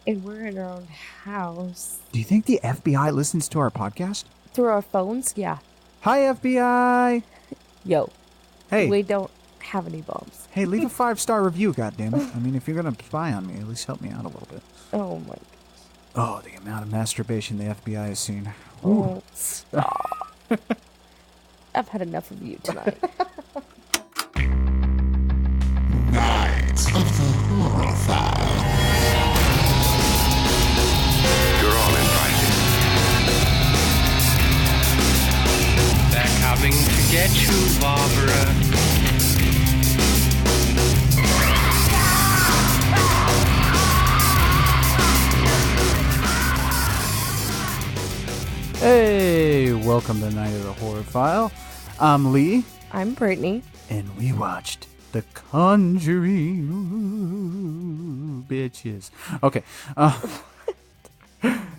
And we're in our own house. Do you think the FBI listens to our podcast? Through our phones? Yeah. Hi, FBI! Yo. Hey. We don't have any bombs. Hey, leave a 5-star review, goddammit. I mean, if you're going to spy on me, at least help me out a little bit. Oh, my gosh. Oh, the amount of masturbation the FBI has seen. Oh, stop. I've had enough of you tonight. Night of the Horror File. You're all invited. They're coming to get you, Barbara. Hey, welcome to Night of the Horror File. I'm Lee. I'm Brittany. And we watched The Conjuring. Ooh, bitches. Okay.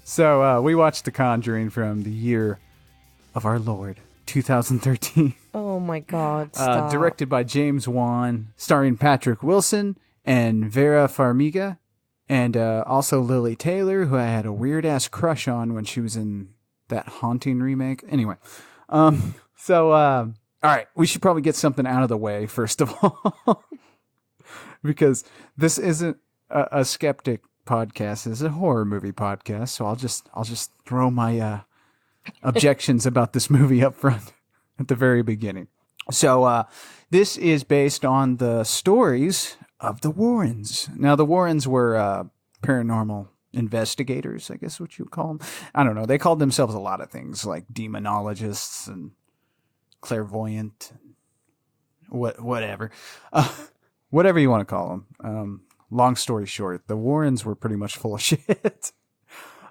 So we watched The Conjuring from the year of our Lord, 2013. Oh my God, stop. Directed by James Wan, starring Patrick Wilson and Vera Farmiga, and also Lily Taylor, who I had a weird-ass crush on when she was in that Haunting remake. Anyway, all right, we should probably get something out of the way, first of all, because this isn't a skeptic podcast. It's a horror movie podcast, so I'll just throw my objections about this movie up front at the very beginning. So this is based on the stories of the Warrens. Now, the Warrens were paranormal investigators, I guess what you would call them. I don't know. They called themselves a lot of things, like demonologists and clairvoyant, whatever. Whatever you want to call them. Long story short, the Warrens were pretty much full of shit.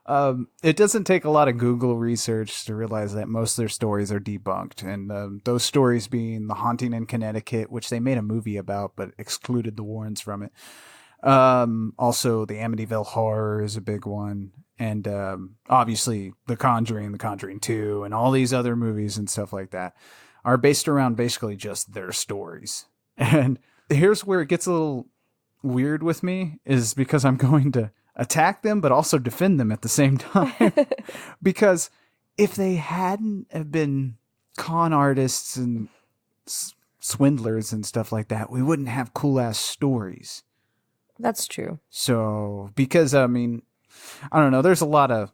It doesn't take a lot of Google research to realize that most of their stories are debunked. And those stories being The Haunting in Connecticut, which they made a movie about but excluded the Warrens from it. Also, the Amityville Horror is a big one. And obviously, The Conjuring 2, and all these other movies and stuff like that are based around basically just their stories. And here's where it gets a little weird with me, is because I'm going to attack them, but also defend them at the same time. Because if they hadn't have been con artists and swindlers and stuff like that, we wouldn't have cool-ass stories. That's true. So, because, I mean, I don't know, there's a lot of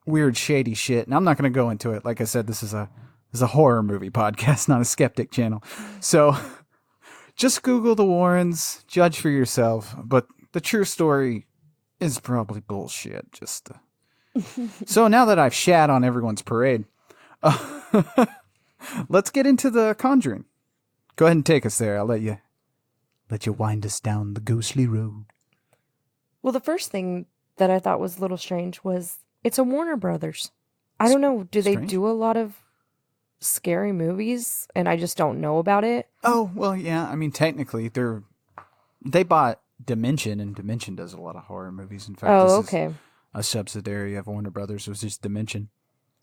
weird, shady shit, and I'm not going to go into it. Like I said, this is a horror movie podcast, not a skeptic channel. So, just Google the Warrens, judge for yourself, but the true story is probably bullshit. So now that I've shat on everyone's parade, let's get into The Conjuring. Go ahead and take us there. I'll let you wind us down the ghostly road. Well, the first thing that I thought was a little strange was it's a Warner Brothers. I don't know. Do they do a lot of scary movies and I just don't know about it? Oh, well, yeah. I mean, technically, they bought Dimension, and Dimension does a lot of horror movies. In fact, this is a subsidiary of Warner Brothers. It was just Dimension.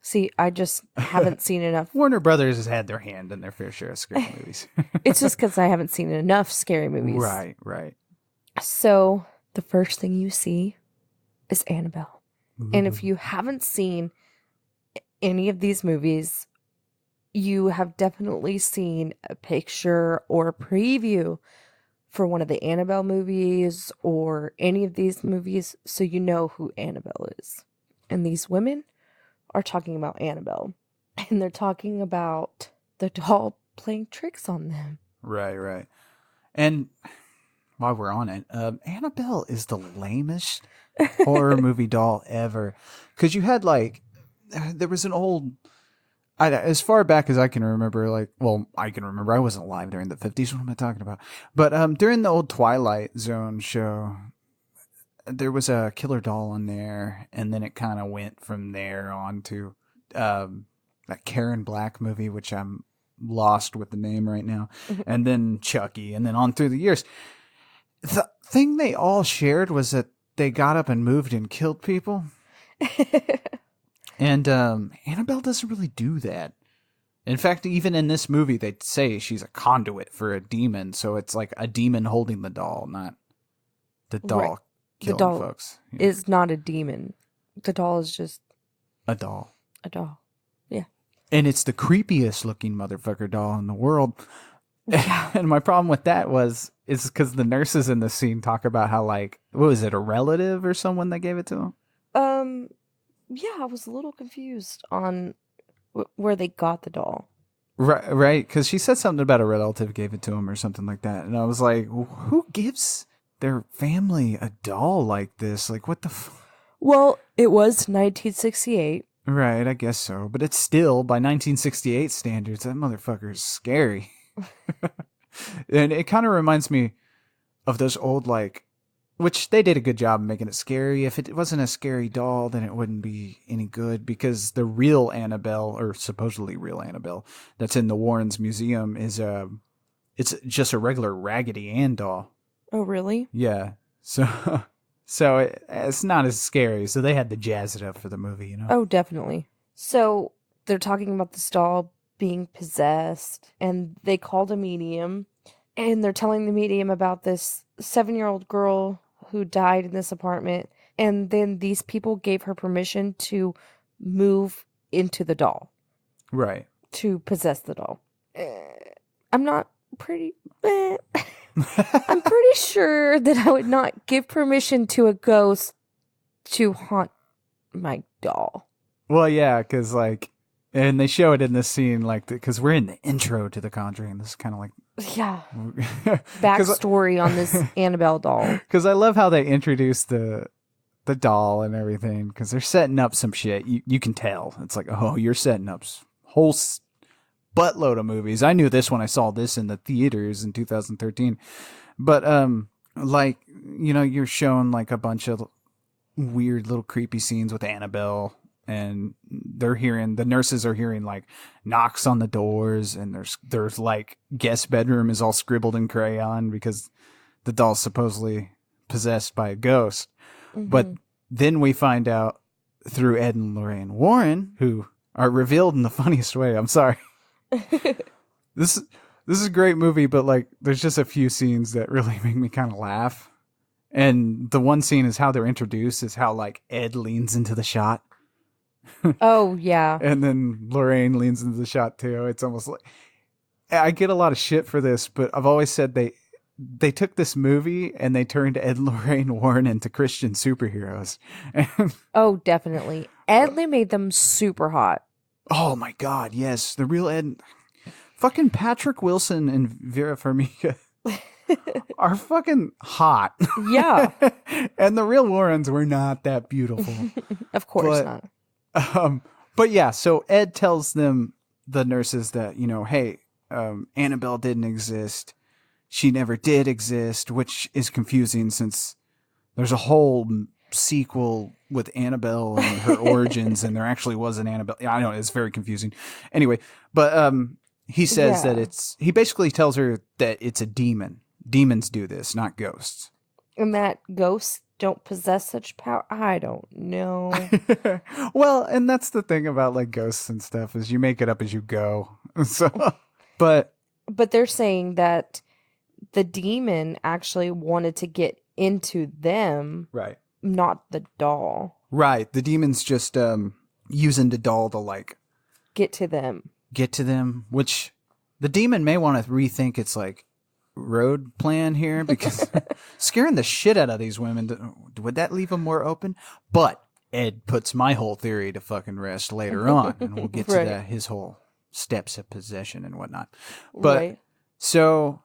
See, I just haven't seen enough. Warner Brothers has had their hand in their fair share of scary movies. It's just because I haven't seen enough scary movies. Right. So, the first thing you see is Annabelle. Ooh. And if you haven't seen any of these movies, you have definitely seen a picture or a preview for one of the Annabelle movies or any of these movies, so you know who Annabelle is. And these women are talking about Annabelle, and they're talking about the doll playing tricks on them. Right. And while we're on it, Annabelle is the lamest horror movie doll ever. Because you had, like, there was an old, as far back as I can remember, I wasn't alive during the 50s. What am I talking about? But during the old Twilight Zone show, there was a killer doll on there, and then it kind of went from there on to that Karen Black movie, which I'm lost with the name right now, and then Chucky, and then on through the years. The thing they all shared was that they got up and moved and killed people. And Annabelle doesn't really do that. In fact, even in this movie, they say she's a conduit for a demon. So it's like a demon holding the doll, not the doll The killing doll folks. Yeah. is not a demon. The doll is just A doll. a doll. Yeah. And it's the creepiest looking motherfucker doll in the world. Yeah. And my problem with that is because the nurses in the scene talk about how, like, what was it, a relative or someone that gave it to them? Yeah, I was a little confused on where they got the doll. Right, because she said something about a relative gave it to him or something like that. And I was like, who gives their family a doll like this? Like, what the Well, it was 1968. Right, I guess so. But it's still, by 1968 standards, that motherfucker is scary. And it kind of reminds me of those old, like, which they did a good job of making it scary. If it wasn't a scary doll, then it wouldn't be any good, because the real Annabelle, or supposedly real Annabelle, that's in the Warrens Museum is it's just a regular Raggedy Ann doll. Oh, really? Yeah. So it's not as scary. So they had to jazz it up for the movie, you know? Oh, definitely. So they're talking about this doll being possessed, and they called a medium, and they're telling the medium about this 7-year-old girl who died in this apartment, and then these people gave her permission to move into the doll, Right. to possess the doll. I'm not pretty... I'm pretty sure that I would not give permission to a ghost to haunt my doll. Well, yeah, because, like, and they show it in this scene, like, because we're in the intro to The Conjuring. This is kind of like... Yeah. Backstory on this Annabelle doll. Because I love how they introduce the doll and everything, because they're setting up some shit. You can tell. It's like, oh, you're setting up whole buttload of movies. I knew this when I saw this in the theaters in 2013. But, like, you know, you're showing, like, a bunch of weird little creepy scenes with Annabelle, and the nurses are hearing, like, knocks on the doors, and there's like, guest bedroom is all scribbled in crayon because the doll's supposedly possessed by a ghost. Mm-hmm. But then we find out through Ed and Lorraine Warren, who are revealed in the funniest way. I'm sorry. This is a great movie, but, like, there's just a few scenes that really make me kind of laugh. And the one scene is how they're introduced, is how, like, Ed leans into the shot. Oh, yeah. And then Lorraine leans into the shot too. It's almost like, I get a lot of shit for this, but I've always said they took this movie and they turned Ed and Lorraine Warren into Christian superheroes. And, Oh, definitely. Edley made them super hot. oh my God, yes. The real Ed. Fucking Patrick Wilson and Vera Farmiga are fucking hot. Yeah. And the real Warrens were not that beautiful. Of course But- not. But yeah, so Ed tells them, the nurses, that, you know, hey, Annabelle didn't exist. She never did exist, which is confusing since there's a whole sequel with Annabelle and her origins, and there actually was an Annabelle. I know, it's very confusing. Anyway, but he says Yeah. that he basically tells her that it's a demon. Demons do this, not ghosts. And that ghosts don't possess such power. I don't know. Well, and that's the thing about, like, ghosts and stuff, is you make it up as you go. So, but But they're saying that the demon actually wanted to get into them, right, not the doll. right. The demon's just using the doll to, like, Get to them. get to them, which the demon may want to rethink its, like, road plan here, because scaring the shit out of these women, would that leave them more open? But Ed puts my whole theory to fucking rest later on, and we'll get to Right. that, his whole steps of possession and whatnot. But Right. so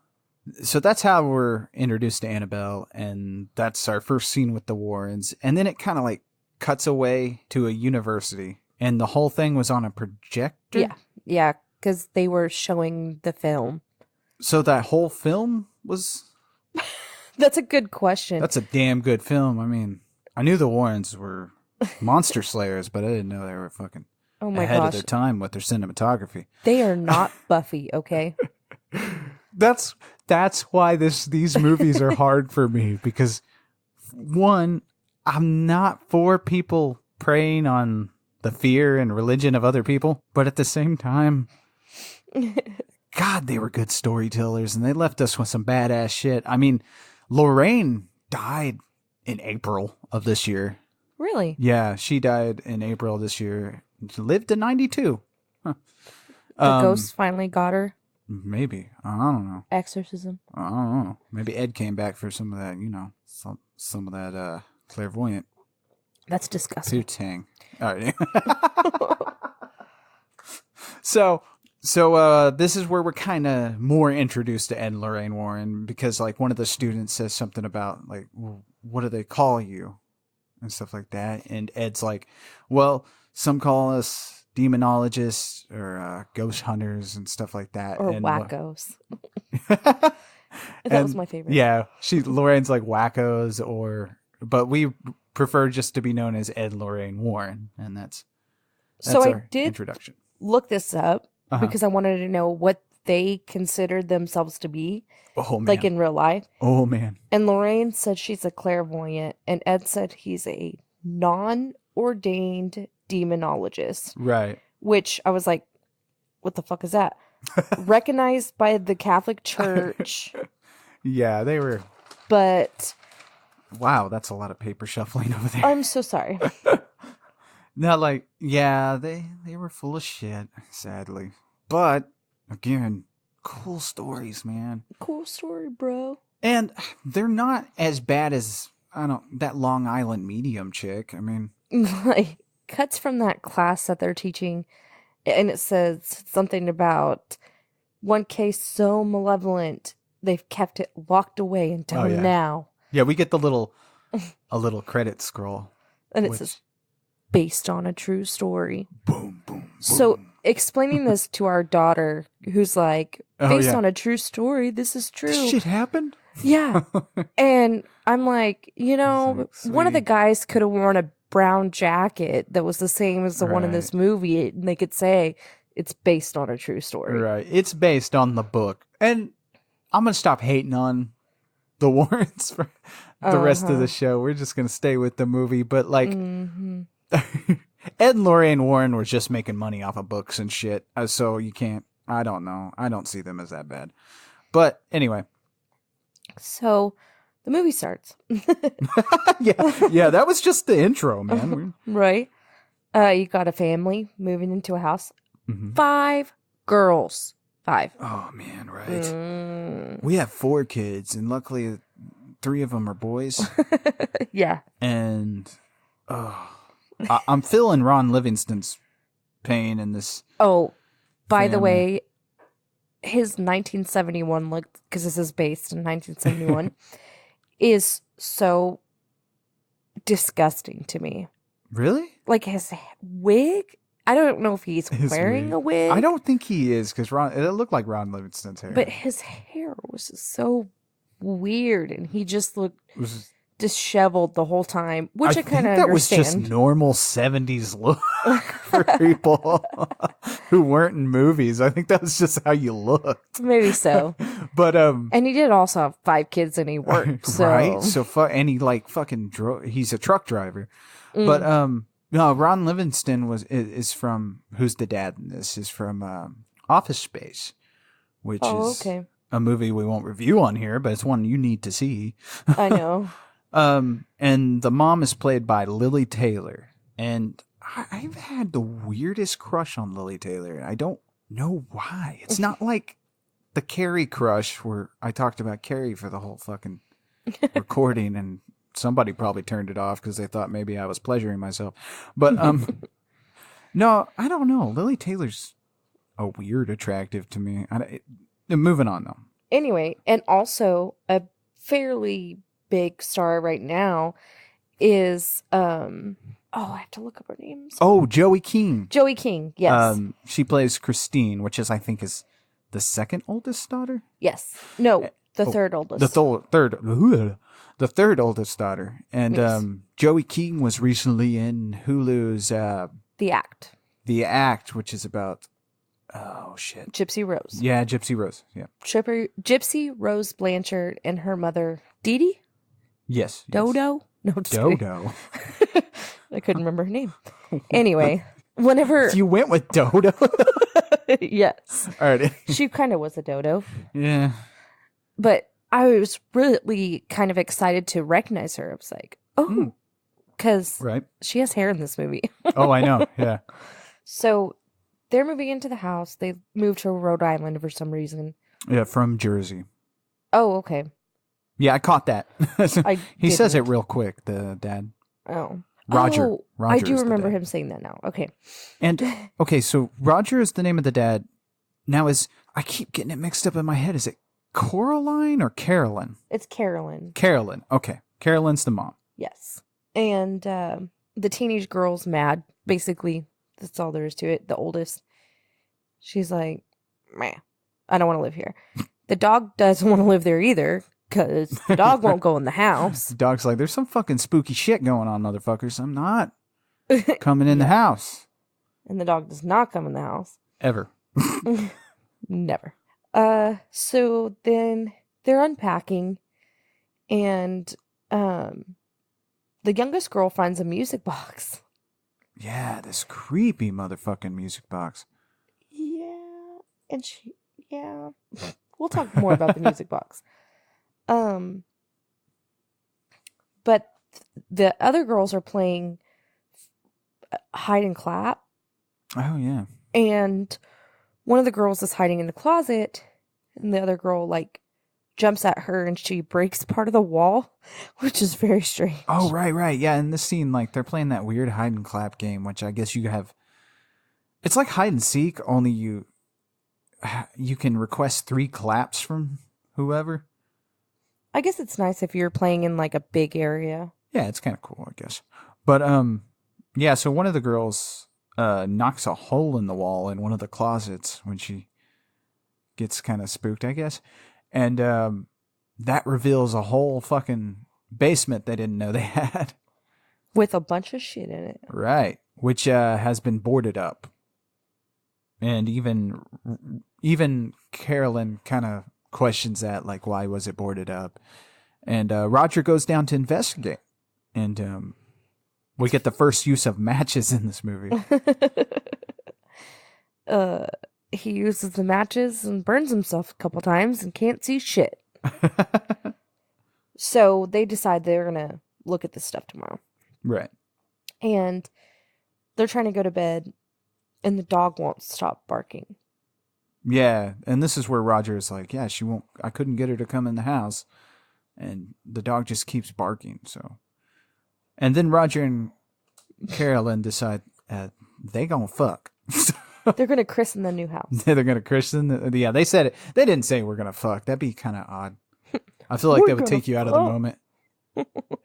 that's how we're introduced to Annabelle, and that's our first scene with the Warrens, and then it kind of, like, cuts away to a university, and the whole thing was on a projector. Yeah. Yeah. Because they were showing the film. So that whole film was... That's a good question. That's a damn good film. I mean, I knew the Warrens were monster slayers, but I didn't know they were fucking Oh my ahead of gosh. their time with their cinematography. They are not Buffy, okay? That's why these movies are hard for me, because, one, I'm not for people preying on the fear and religion of other people, but at the same time, God, they were good storytellers, and they left us with some badass shit. I mean, Lorraine died in April of this year. Really? Yeah, she died in April this year. She lived to 92. Huh. The ghost finally got her. Maybe. I don't know. Exorcism. I don't know. Maybe Ed came back for some of that, some of that clairvoyant That's disgusting. poo-tang. All right. So this is where we're kind of more introduced to Ed and Lorraine Warren, because like one of the students says something about like, well, what do they call you and stuff like that, and Ed's like, well, some call us demonologists or ghost hunters and stuff like that, Or and wackos. that Was my favorite. Yeah, Lorraine's like wackos, but we prefer just to be known as Ed and Lorraine Warren, and that's So I our did introduction. look this up Uh-huh. because I wanted to know what they considered themselves to be, Oh man. like in real life. Oh man. And Lorraine said she's a clairvoyant, and Ed said he's a non-ordained demonologist, Right. which I was like, what the fuck is that? Recognized by the Catholic Church, Yeah, they were. but Wow, that's a lot of paper shuffling over there. I'm so sorry. Not like, yeah, they were full of shit, sadly. But again, cool stories, man. Cool story, bro. And they're not as bad as that Long Island medium chick. I mean, Like, cuts from that class that they're teaching, and it says something about one case so malevolent they've kept it locked away until Oh, yeah. now, yeah, we get a little credit scroll. and it Which- says based on a true story. Boom, boom. So boom. explaining this to our daughter, who's like, Oh, based yeah. on a true story, this is true. This shit happened? Yeah. And I'm like, like, one of the sweet. guys could have worn a brown jacket that was the same as the one in this movie, and they could say it's based on a true story. Right. It's based on the book. And I'm going to stop hating on the Warrens for the rest of the show. We're just going to stay with the movie. But like, Mm-hmm. Ed and Lorraine Warren were just making money off of books and shit. So you can't, I don't know. I don't see them as that bad. But anyway. So the movie starts. Yeah, that was just the intro, man. Right. You got a family moving into a house. Mhm. 5 girls. 5. Oh, man, right. Mm. We have 4 kids, and luckily 3 of them are boys. Yeah. And I'm feeling Ron Livingston's pain in this. Oh, by the family. way, his 1971 look, because this is based in 1971, is so disgusting to me. Really? Like his wig. I don't know if he's His wearing wig. a wig. I don't think he is, because it looked like Ron Livingston's hair. But his hair was just so weird, and he just looked It was, disheveled the whole time, which I think kind of that was understand. just normal 70s look for people who weren't in movies. I think that was just how you looked. Maybe so. But And he did also have 5 kids, and he worked. So. right? So and he like fucking he's a truck driver. Mm. But no, Ron Livingston is from, who's the dad in this, is from Office Space, which is okay. a movie we won't review on here, but it's one you need to see. I know. And the mom is played by Lily Taylor, and I've had the weirdest crush on Lily Taylor. I don't know why. It's not like the Carrie crush where I talked about Carrie for the whole fucking recording, and somebody probably turned it off because they thought maybe I was pleasuring myself. But no, I don't know. Lily Taylor's a weird attractive to me. Moving on though. Anyway, and also a fairly big star right now is I have to look up her names. Oh, Joey King. Joey King, yes. She plays Christine, which I think is the second oldest daughter. Yes. No, the third oldest. The third oldest daughter. And Yes. Joey King was recently in Hulu's The Act. The Act, which is about shit. Gypsy Rose. Yeah, Gypsy Rose. Yeah. Gypsy Rose Blanchard and her mother, Dee Dee? Yes. Dodo? No, just kidding. Dodo. I couldn't remember her name. Anyway, whenever... You went with Dodo. Yes. All right. She kind of was a dodo. Yeah. But I was really kind of excited to recognize her. I was like, oh, because Right. she has hair in this movie. Oh, I know. Yeah. So they're moving into the house. They moved to Rhode Island for some reason. Yeah, from Jersey. Oh, okay. Yeah, I caught that. He says it didn't. real quick, the dad. Oh. Roger. Oh, Roger I is do the remember dad. him saying that now. Okay. And, okay, so Roger is the name of the dad. Now I keep getting it mixed up in my head. Is it Coraline or Carolyn? It's Carolyn. Carolyn. Okay. Carolyn's the mom. Yes. And the teenage girl's mad. Basically, that's all there is to it. The oldest. She's like, meh, I don't want to live here. The dog doesn't want to live there either, because the dog won't go in the house. The dog's like, there's some fucking spooky shit going on, motherfuckers. I'm not coming in the house. And the dog does not come in the house. Ever. Never. So then they're unpacking, and the youngest girl finds a music box. Yeah, this creepy motherfucking music box. Yeah. And we'll talk more about the music box. But the other girls are playing hide and clap, Oh, yeah. and one of the girls is hiding in the closet, and the other girl like jumps at her and she breaks part of the wall, which is very strange. Oh, right. Yeah, in this scene, like, they're playing that weird hide and clap game, which I guess you have. It's like hide and seek, only you can request 3 claps from whoever. I guess it's nice if you're playing in like a big area. Yeah, it's kind of cool, I guess. But yeah. So one of the girls knocks a hole in the wall in one of the closets when she gets kind of spooked, I guess, and that reveals a whole fucking basement they didn't know they had. With a bunch of shit in it. Right, which has been boarded up, and even Carolyn kind of questions that, like, why was it boarded up? And Roger goes down to investigate, and we get the first use of matches in this movie. He uses the matches and burns himself a couple times and can't see shit. So they decide they're gonna look at this stuff tomorrow. Right. And they're trying to go to bed, and the dog won't stop barking. Yeah, and this is where Roger is like, yeah, she won't. I couldn't get her to come in the house, and the dog just keeps barking. So, and then Roger and Carolyn decide they gonna fuck. They're gonna christen the new house. They're gonna christen. Yeah, they said it. They didn't say we're gonna fuck. That'd be kind of odd. I feel like We're that would gonna take you out of the fuck. moment.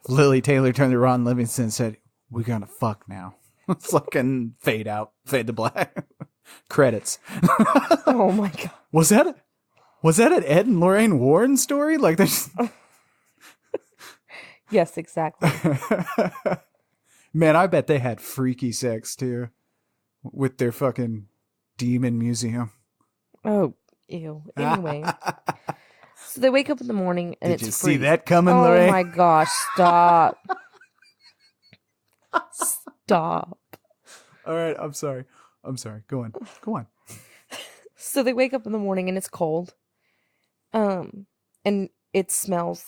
Lily Taylor turned to Ron Livingston and said, "We're gonna fuck now." It's like a fade out, fade to black. Credits. Oh my god. Was that an Ed and Lorraine Warren story? Like there's Yes, exactly. Man, I bet they had freaky sex too with their fucking demon museum. Oh, ew. Anyway. So they wake up in the morning and Did it's you free. see that coming, Oh Lorraine? my gosh, stop. Stop. All right, I'm sorry. Go on. So they wake up in the morning and it's cold. And it smells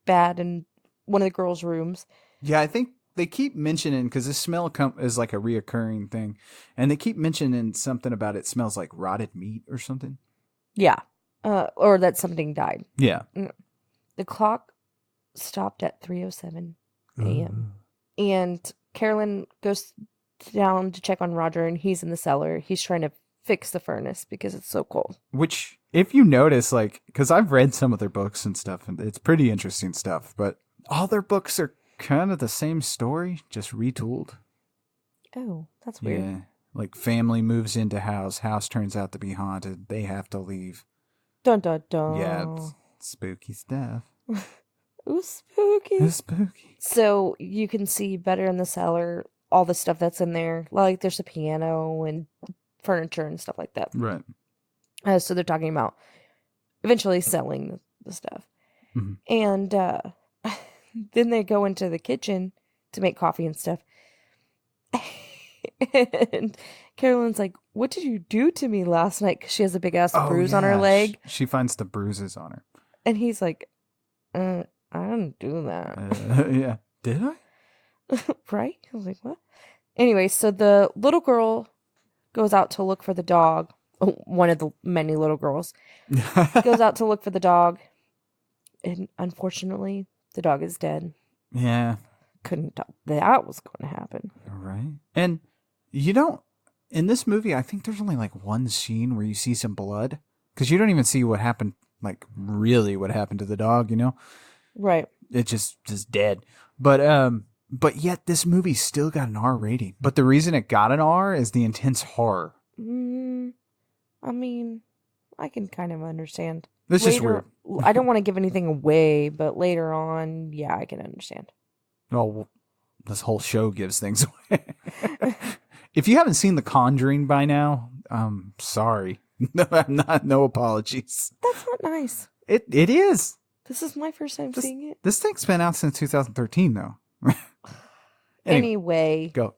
bad in one of the girls' rooms. Yeah, I think they keep mentioning, because this smell is like a reoccurring thing, and they keep mentioning something about it smells like rotted meat or something. Yeah. Or that something died. Yeah. The clock stopped at 3:07 a.m. And Carolyn goes down to check on Roger, and he's in the cellar. He's trying to fix the furnace because it's so cold. Which, if you notice, like, because I've read some of their books and stuff, and it's pretty interesting stuff, but all their books are kind of the same story, just retooled. Oh, that's weird. Yeah. Like, family moves into house turns out to be haunted, they have to leave. Dun dun dun. Yeah, it's spooky stuff. Ooh, spooky. It's spooky. So you can see better in the cellar all the stuff that's in there. Like there's a piano and furniture and stuff like that. Right. So they're talking about eventually selling the stuff. Mhm. And then they go into the kitchen to make coffee and stuff. And Carolyn's like, "What did you do to me last night?" Because she has a big ass bruise on her yeah, leg. She finds the bruises on her. And he's like, I didn't do that. Yeah. Did I? Right? I was like, what? Anyway, so the little girl goes out to look for the dog. Oh, one of the many little girls goes out to look for the dog. And unfortunately, the dog is dead. Yeah. Couldn't thought that was going to happen. Right. And you don't, in this movie, I think there's only like one scene where you see some blood. Because you don't even see what happened, like really what happened to the dog, you know? Right. It's just dead. But yet this movie still got an R rating. But the reason it got an R is the intense horror. I mean, I can kind of understand. This is weird. I don't want to give anything away, but later on, yeah, I can understand. Well, this whole show gives things away. If you haven't seen The Conjuring by now, sorry. No, I'm not. No apologies. That's not nice. It is. This is my first time seeing it. This thing's been out since 2013, though. Anyway, go.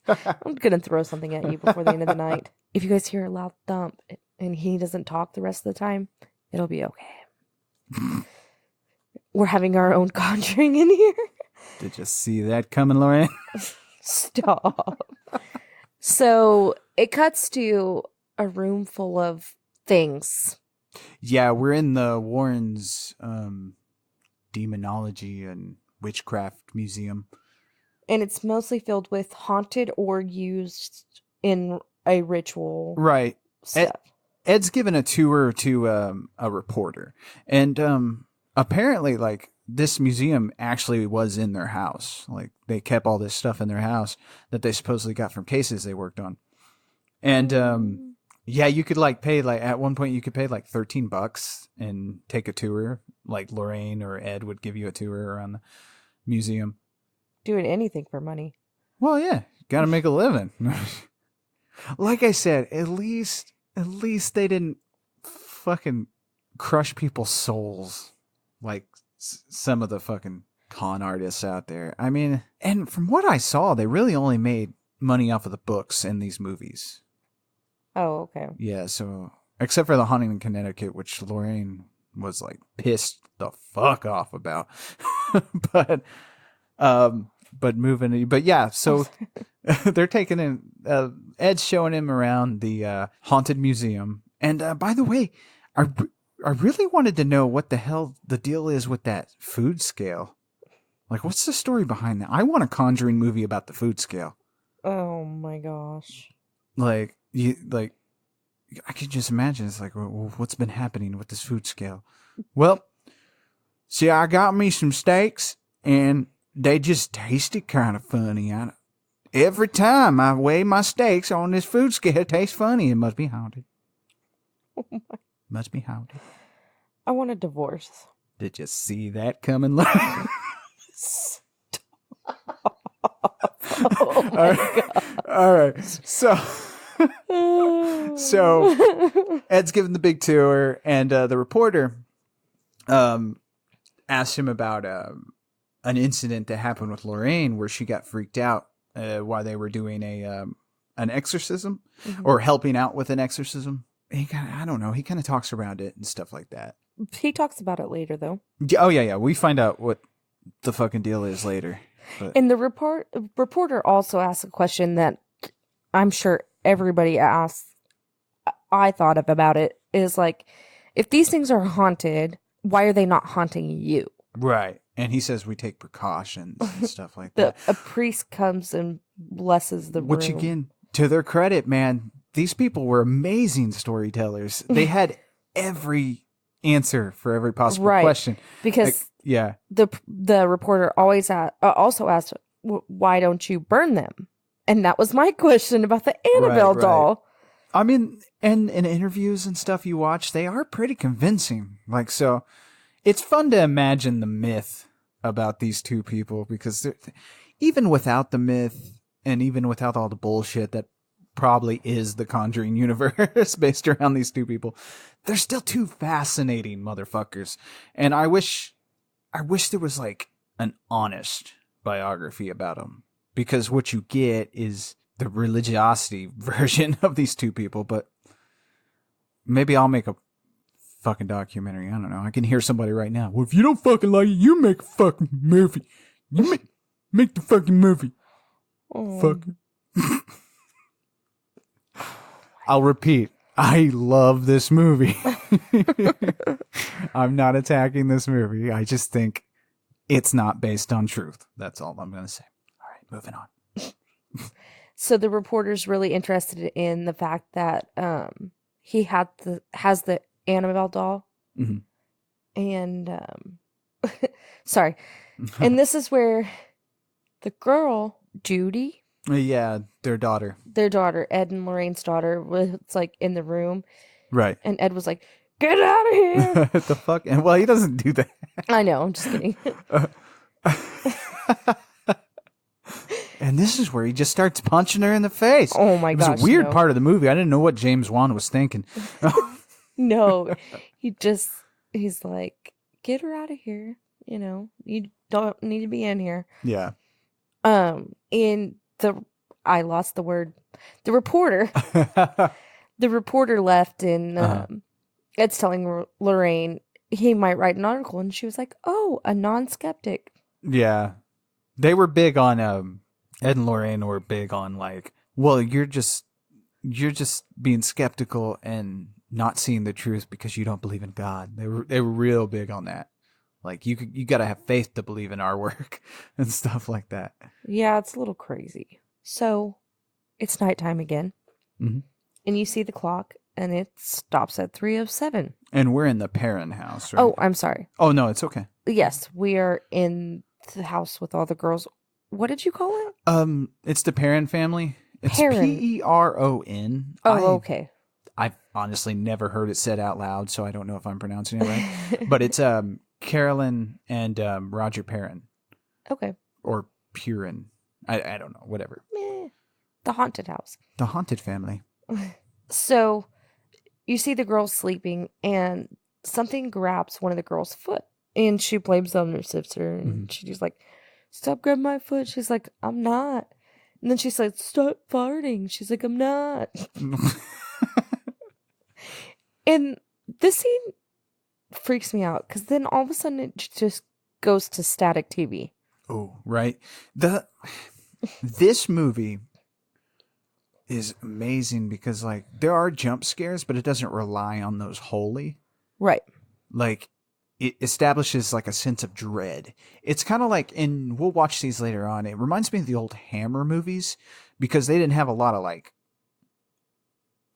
I'm gonna throw something at you before the end of the night. If you guys hear a loud thump and he doesn't talk the rest of the time, it'll be okay. We're having our own Conjuring in here. Did you see that coming, Lorraine? Stop. So it cuts to a room full of things. Yeah, we're in the Warrens' demonology and witchcraft museum. And it's mostly filled with haunted or used in a ritual. Right. Stuff. Ed's given a tour to a reporter. And apparently, like, this museum actually was in their house. Like, they kept all this stuff in their house that they supposedly got from cases they worked on. And, yeah, you could, like, pay, like, at one point you could pay, like, $13 and take a tour. Like, Lorraine or Ed would give you a tour around the museum. Doing anything for money. Well, yeah, gotta make a living. Like I said, at least they didn't fucking crush people's souls like some of the fucking con artists out there. I mean, and from what I saw, they really only made money off of the books in these movies. Oh, okay. Yeah, so except for The Haunting in Connecticut, which Lorraine was like pissed the fuck off about. But yeah, so they're taking in, Ed's showing him around the haunted museum. And by the way, I really wanted to know what the hell the deal is with that food scale. Like, what's the story behind that? I want a Conjuring movie about the food scale. Oh my gosh. I could just imagine. It's like, well, what's been happening with this food scale? Well, see, I got me some steaks, and they just tasted kind of funny. Every time I weigh my steaks on this food scale, it tastes funny. It must be haunted. Oh my. Must be haunted. I want a divorce. Did you see that coming? Oh my God. All right. So Ed's giving the big tour, and the reporter asked him about an incident that happened with Lorraine where she got freaked out while they were doing an exorcism or helping out with an exorcism. He I don't know. He kind of talks around it and stuff like that. He talks about it later, though. Oh, yeah. We find out what the fucking deal is later. But. And the reporter also asks a question that I'm sure everybody asks. I thought of about it is like, if these things are haunted, why are they not haunting you? Right. And he says we take precautions and stuff like that. A priest comes and blesses the room. Which, again, to their credit, man, these people were amazing storytellers. They had every answer for every possible question. Because yeah, the reporter always also asked, why don't you burn them? And that was my question about the Annabelle doll. I mean, and in interviews and stuff you watch, they are pretty convincing. Like, so it's fun to imagine the myth about these two people, because even without the myth and even without all the bullshit that probably is the Conjuring universe based around these two people, they're still two fascinating motherfuckers. And I wish there was like an honest biography about them, because what you get is the religiosity version of these two people. But maybe I'll make a fucking documentary. I don't know. I can hear somebody right now. Well, if you don't fucking like it, you make a fucking movie. You make the fucking movie. Oh. Fucking. I'll repeat. I love this movie. I'm not attacking this movie. I just think it's not based on truth. That's all I'm going to say. All right, moving on. So the reporter's really interested in the fact that he has the Annabelle doll. Mm-hmm. And sorry. And this is where the girl, Judy, Yeah, their daughter. Ed and Lorraine's daughter, was like in the room. Right. And Ed was like, "Get out of here." What the fuck? And well, he doesn't do that. I know, I'm just kidding. And this is where he just starts punching her in the face. Oh my gosh. It was a weird no. part of the movie. I didn't know what James Wan was thinking. No, he's like, "Get her out of here. You know, you don't need to be in here." Yeah. I lost the word. The reporter left, and Ed's telling Lorraine he might write an article, and she was like, "Oh, a non-skeptic." Yeah. They were big on Ed and Lorraine were big on like, well, you're just being skeptical and not seeing the truth because you don't believe in God. They were real big on that. Like you got to have faith to believe in our work and stuff like that. Yeah, it's a little crazy. So it's nighttime again, Mm-hmm. and you see the clock, and it stops at 3:07. And we're in the Perrin house, right? Oh, I'm sorry. Oh no, it's okay. Yes, we are in the house with all the girls. What did you call it? It's the Perrin family. It's Perrin. Peron. Oh, okay. I've honestly never heard it said out loud, so I don't know if I'm pronouncing it right. But it's Carolyn and Roger Perrin. Okay. Or Purin. I don't know. Whatever. Meh. The haunted house. The haunted family. So you see the girls sleeping, and something grabs one of the girls' foot, and she blames it on her sister, and she's like, "Stop grabbing my foot." She's like, "I'm not." And then she's like, "Stop farting." She's like, "I'm not." And this scene freaks me out, because then all of a sudden it just goes to static TV. Oh, right. This movie is amazing because like there are jump scares, but it doesn't rely on those wholly. Right. Like it establishes like a sense of dread. It's kind of like we'll watch these later on. It reminds me of the old Hammer movies because they didn't have a lot of like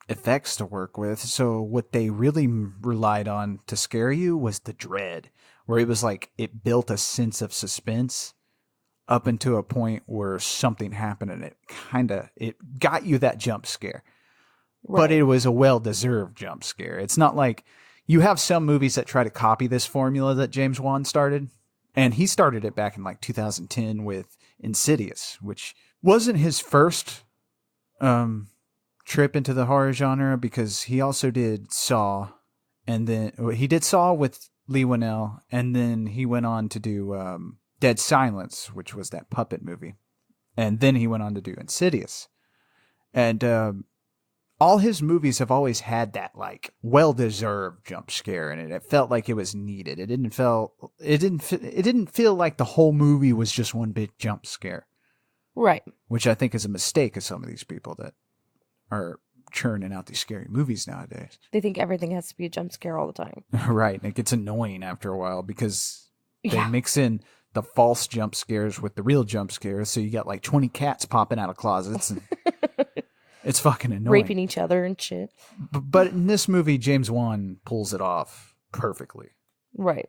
effects to work with. So what they really relied on to scare you was the dread, where it was like it built a sense of suspense up into a point where something happened and it got you that jump scare. Right. But it was a well-deserved jump scare. It's not like you have some movies that try to copy this formula that James Wan started. And he started it back in like 2010 with Insidious, which wasn't his first trip into the horror genre because he also did Saw. And then he did Saw with Lee Winnell. And then he went on to do Dead Silence, which was that puppet movie. And then he went on to do Insidious. And all his movies have always had that like well-deserved jump scare in it. It felt like it was needed. It didn't feel like the whole movie was just one big jump scare. Right. Which I think is a mistake of some of these people that are churning out these scary movies nowadays. They think everything has to be a jump scare all the time. Right. And it gets annoying after a while because they Yeah. mix in the false jump scares with the real jump scares. So you got like 20 cats popping out of closets. And it's fucking annoying. Raping each other and shit. But in this movie, James Wan pulls it off perfectly. Right.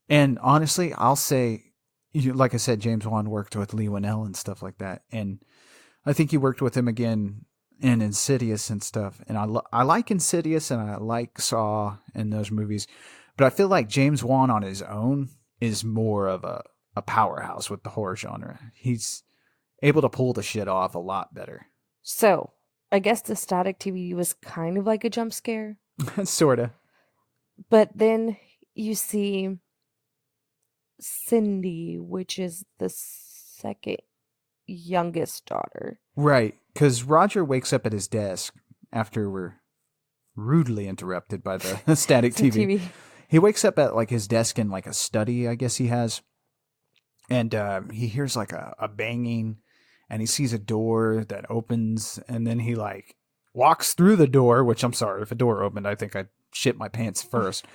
And honestly, I'll say, like I said, James Wan worked with Lee Winnell and stuff like that. And I think he worked with him again in Insidious and stuff. And I like Insidious and I like Saw and those movies. But I feel like James Wan on his own is more of a powerhouse with the horror genre. He's able to pull the shit off a lot better. So, I guess the static TV was kind of like a jump scare. Sorta. But then you see Cindy, which is the second youngest daughter. Right. Because Roger wakes up at his desk after we're rudely interrupted by the static Some TV. He wakes up at like his desk in like a study, I guess he has. And he hears like a banging, and he sees a door that opens, and then he like walks through the door, which I'm sorry, if a door opened, I think I'd shit my pants first.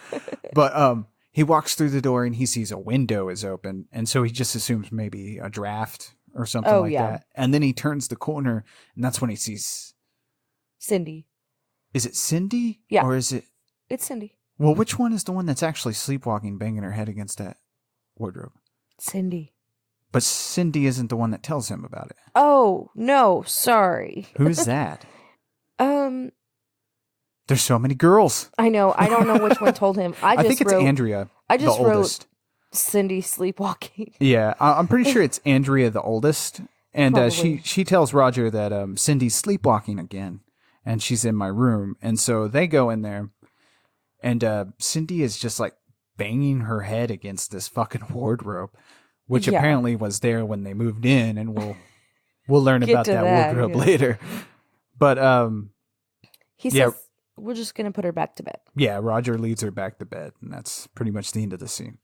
But he walks through the door and he sees a window is open, and so he just assumes maybe a draft or something like that. And then he turns the corner, and that's when he sees Cindy. Is it Cindy? Yeah. Or is it? It's Cindy. Well, which one is the one that's actually sleepwalking, banging her head against that wardrobe? Cindy. But Cindy isn't the one that tells him about it. Oh, no, sorry. Who's that? There's so many girls. I know. I don't know which one told him. I think it's Andrea, I just the wrote oldest. Cindy sleepwalking. Yeah, I'm pretty sure it's Andrea, the oldest. And Probably. she tells Roger that Cindy's sleepwalking again, and she's in my room. And so they go in there, and Cindy is just like banging her head against this fucking wardrobe, which apparently was there when they moved in, and we'll learn Get about to that that, wardrobe yeah. later. But He says, we're just going to put her back to bed. yeah, Roger leads her back to bed, and that's pretty much the end of the scene.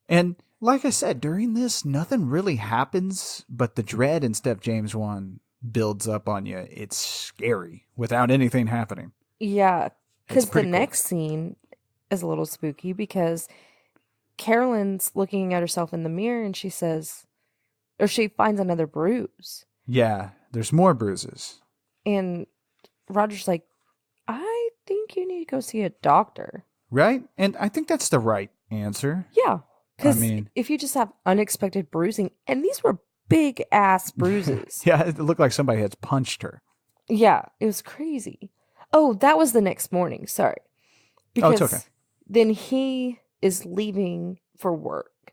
And like I said, during this, nothing really happens, but the dread and stuff James Wan builds up on you. It's scary without anything happening. Yeah, It's because the pretty cool. next scene is a little spooky because Carolyn's looking at herself in the mirror and she says, or she finds another bruise. Yeah, there's more bruises. And Roger's like, I think you need to go see a doctor. Right? And I think that's the right answer. Yeah. Because mean- if you just have unexpected bruising, and these were big ass bruises. Yeah, it looked like somebody had punched her. Yeah, it was crazy. Oh, that was the next morning. Sorry. Oh, it's okay. Then he is leaving for work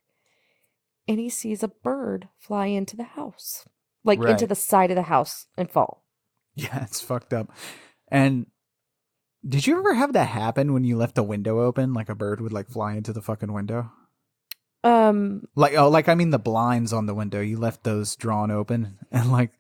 and he sees a bird fly into the house, like Right. into the side of the house and fall. Yeah, it's fucked up. And did you ever have that happen when you left the window open? Like a bird would like fly into the fucking window? I mean the blinds on the window, you left those drawn open, and like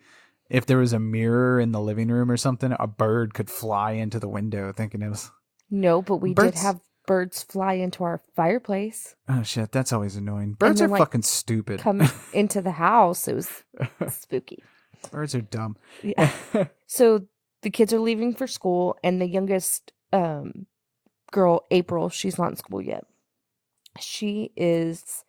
if there was a mirror in the living room or something, a bird could fly into the window thinking it was... No, but we Birds- did have birds fly into our fireplace, Oh shit, that's always annoying. Birds then, are like, fucking stupid. come into the house. It was spooky. Birds are dumb. Yeah. So the kids are leaving for school, and the youngest girl, April, she's not in school yet. She is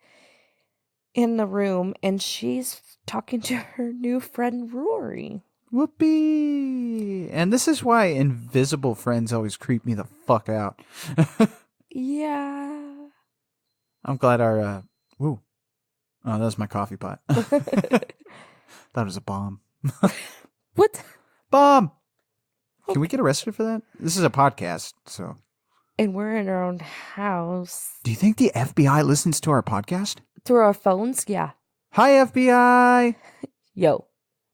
in the room, and she's talking to her new friend, Rory. Whoopee! And this is why invisible friends always creep me the fuck out. Yeah. I'm glad our ooh. Oh, that was my coffee pot. Thought it was a bomb. What? Bomb! Can we get arrested for that? This is a podcast, so. And we're in our own house. Do you think the FBI listens to our podcast? Through our phones? Yeah. Hi, FBI! Yo.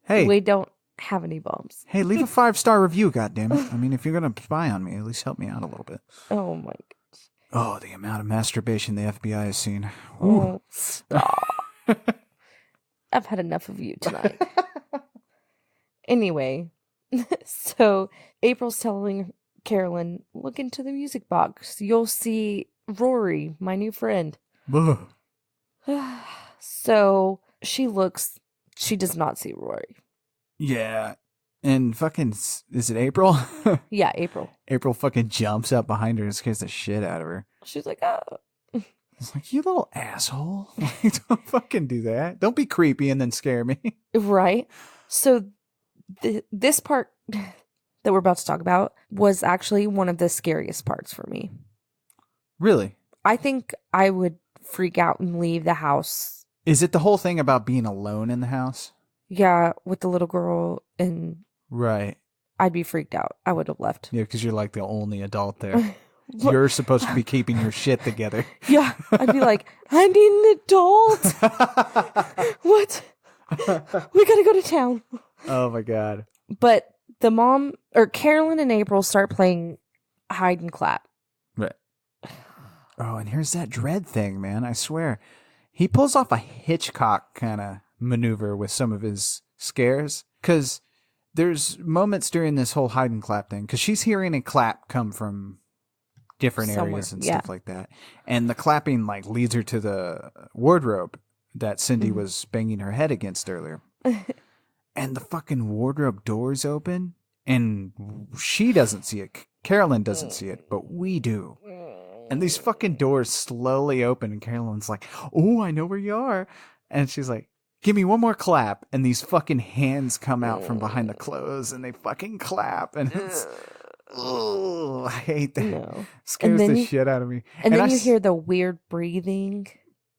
Hey. We don't have any bombs. Hey, leave a 5-star review, goddammit. I mean, if you're going to spy on me, at least help me out a little bit. Oh my gosh. Oh, the amount of masturbation the FBI has seen. Ooh. Oh, stop. I've had enough of you tonight. Anyway, so April's telling Carolyn, look into the music box. You'll see Rory, my new friend. Ugh. So she looks, she does not see Rory. Yeah. And fucking, is it April? Yeah, April. April fucking jumps up behind her and scares the shit out of her. She's like, oh. It's like, you little asshole. Like, don't fucking do that. Don't be creepy and then scare me. Right? So this part that we're about to talk about was actually one of the scariest parts for me. Really? I think I would freak out and leave the house. Is it the whole thing about being alone in the house? Yeah, with the little girl, and Right. I'd be freaked out. I would have left. Yeah, because you're like the only adult there. You're supposed to be keeping your shit together. Yeah, I'd be like, I need an adult. What? We gotta go to town. Oh my god. But the mom, or Carolyn and April, start playing hide and clap. Right. Oh, and here's that dread thing, man. I swear. He pulls off a Hitchcock kind of maneuver with some of his scares. Because there's moments during this whole hide and clap thing because she's hearing a clap come from different Somewhere, areas and yeah. stuff like that, and the clapping like leads her to the wardrobe that Cindy was banging her head against earlier, and the fucking wardrobe doors open, and she doesn't see it. Carolyn doesn't see it, but we do. And these fucking doors slowly open, and Carolyn's like, "Oh, I know where you are," and she's like, "Give me one more clap," and these fucking hands come out from behind the clothes, and they fucking clap, and it's, oh, I hate that. No. Scares the shit out of me. And then you hear the weird breathing.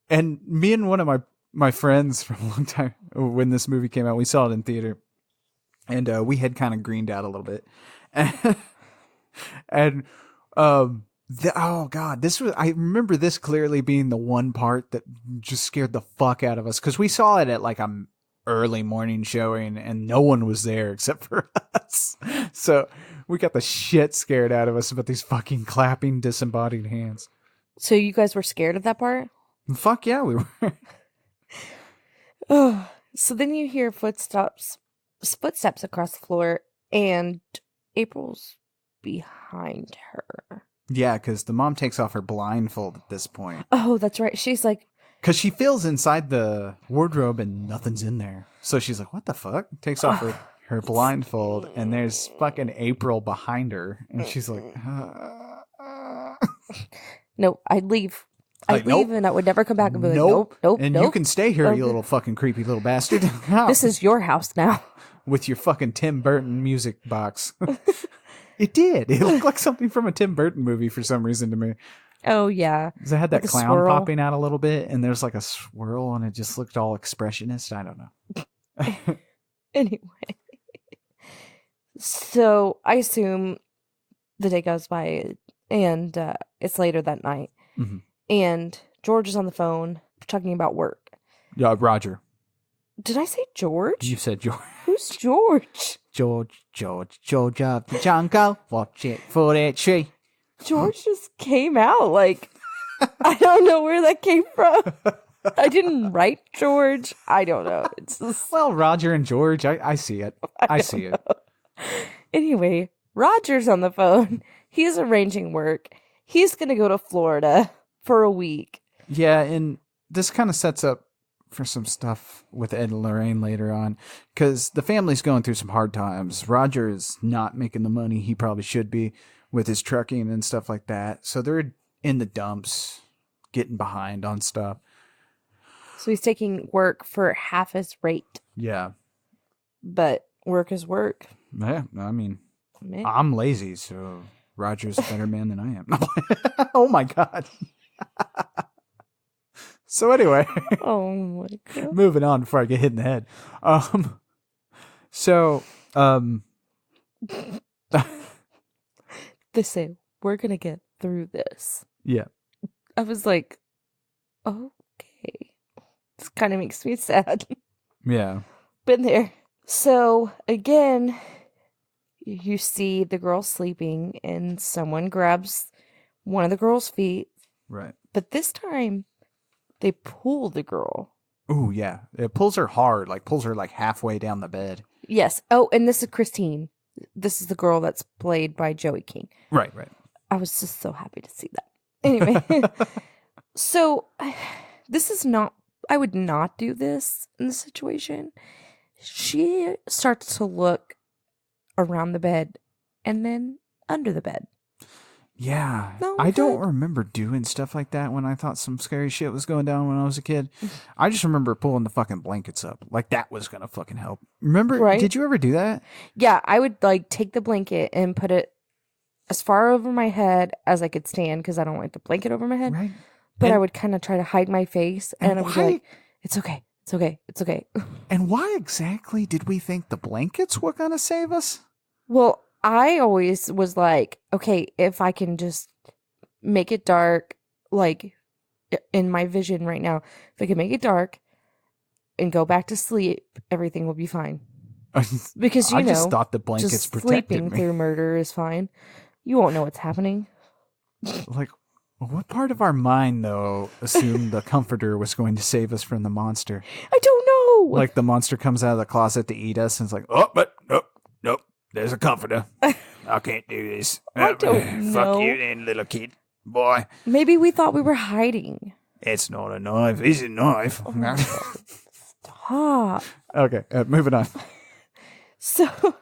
And me and one of my friends from a long time, when this movie came out, we saw it in theater, and we had kind of greened out a little bit, and oh god, I remember this clearly being the one part that just scared the fuck out of us because we saw it at like a early morning showing and no one was there except for us. So we got the shit scared out of us about these fucking clapping disembodied hands. So you guys were scared of that part? Fuck yeah, we were. Oh, so then you hear footsteps across the floor, and April's behind her. Yeah, because the mom takes off her blindfold at this point. Oh, that's right. She's like... Because she feels inside the wardrobe and nothing's in there. So she's like, what the fuck? Takes off her blindfold, and there's fucking April behind her. And she's like... No, I'd leave. I'd Nope. leave, and I would never come back and be like, nope. And you can stay here, you little fucking creepy little bastard. This is your house now. With your fucking Tim Burton music box. It did. It looked like something from a Tim Burton movie for some reason to me. Oh, yeah. 'Cause it had that Like a clown swirl. popping out a little bit, and there's like a swirl, and it just looked all expressionist. I don't know. Anyway. So I assume the day goes by, and it's later that night. Mhm. And George is on the phone talking about work. Yeah, Roger. Did I say George? You said George. Who's George? George of the jungle. Watch it for that tree. George just came out like, I don't know where that came from. I didn't write George. I don't know. It's just, Well, Roger and George, I see it. I see it. anyway, Roger's on the phone. He's arranging work. He's going to go to Florida for a week. Yeah, and this kind of sets up for some stuff with Ed and Lorraine later on, because the family's going through some hard times. Roger is not making the money he probably should be with his trucking and stuff like that. So they're in the dumps, getting behind on stuff. So he's taking work for half his rate. Yeah. But work is work. Yeah, I mean, Man. I'm lazy, so Roger's a better man than I am. Oh my God. So anyway, Oh my God. moving on before I get hit in the head. So, They say, we're going to get through this. yeah. I was like, okay. This kind of makes me sad. Yeah. Been there. So, again, you see the girl sleeping, and someone grabs one of the girl's feet. Right. But this time, they pull the girl. Ooh, yeah. It pulls her hard, like pulls her like halfway down the bed. Yes. Oh, and this is Christine. This is the girl that's played by Joey King. Right, right. I was just so happy to see that. Anyway, so this is not, I would not do this in this situation. She starts to look around the bed and then under the bed. Yeah. No, I don't okay. remember doing stuff like that when I thought some scary shit was going down when I was a kid. I just remember pulling the fucking blankets up. Like that was going to fucking help. Remember? Right. Did you ever do that? Yeah, I would like take the blanket and put it as far over my head as I could stand because I don't like the blanket over my head. Right. But And- I would kind of try to hide my face and I would be why- like, it's okay. It's okay. It's okay. And why exactly did we think the blankets were going to save us? Well, I always was like, okay, if I can just make it dark, like in my vision right now, if I can make it dark and go back to sleep, everything will be fine. Because, you I know, just thought the blankets just protected sleeping me. through murder is fine. You won't know what's happening. Like, what part of our mind, though, assumed the comforter was going to save us from the monster? I don't know. Like the monster comes out of the closet to eat us and it's like, oh, but nope. there's a comforter. I can't do this. I don't Fuck know. you then, little kid. Boy, Maybe we thought we were hiding. it's not a knife. It's a knife. Stop. Okay, moving on. So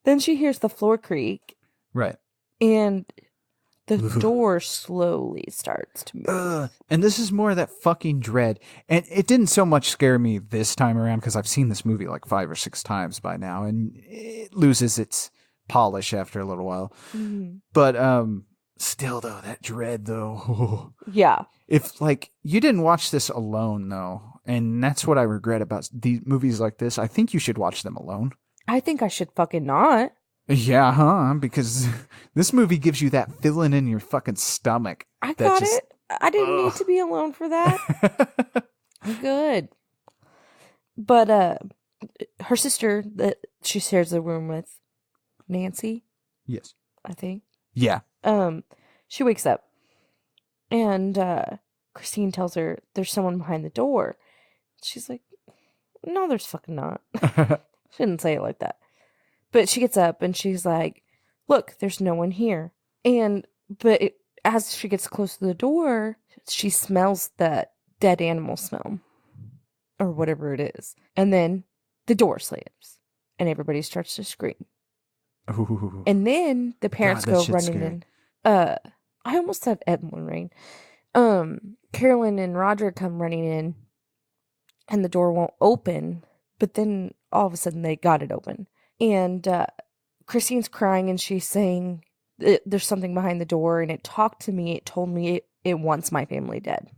then she hears the floor creak Right. and the door slowly starts to move. And this is more of that fucking dread. And it didn't so much scare me this time around because I've seen this movie like 5 or 6 times by now, and it loses its polish after a little while. Mhm. But still, though, that dread, though. Yeah. If, like, you didn't watch this alone, though, and that's what I regret about these movies like this, I think you should watch them alone. I think I should fucking not. Yeah, huh? Because this movie gives you that feeling in your fucking stomach. I that got just- it. I didn't need to be alone for that. I'm good. But her sister that she shares the room with, Nancy, Yes. I think. Yeah. She wakes up and Christine tells her there's someone behind the door. She's like, no, there's fucking not. She didn't say it like that. But she gets up and she's like, look, there's no one here. As she gets close to the door, she smells that dead animal smell or whatever it is. And then the door slams and everybody starts to scream. Ooh. And then the parents that go shit's running scary. in. I almost said Ed and Lorraine. Carolyn and Roger come running in and the door won't open. But then all of a sudden they got it open. And Christine's crying and she's saying there's something behind the door and it talked to me. It told me it wants my family dead.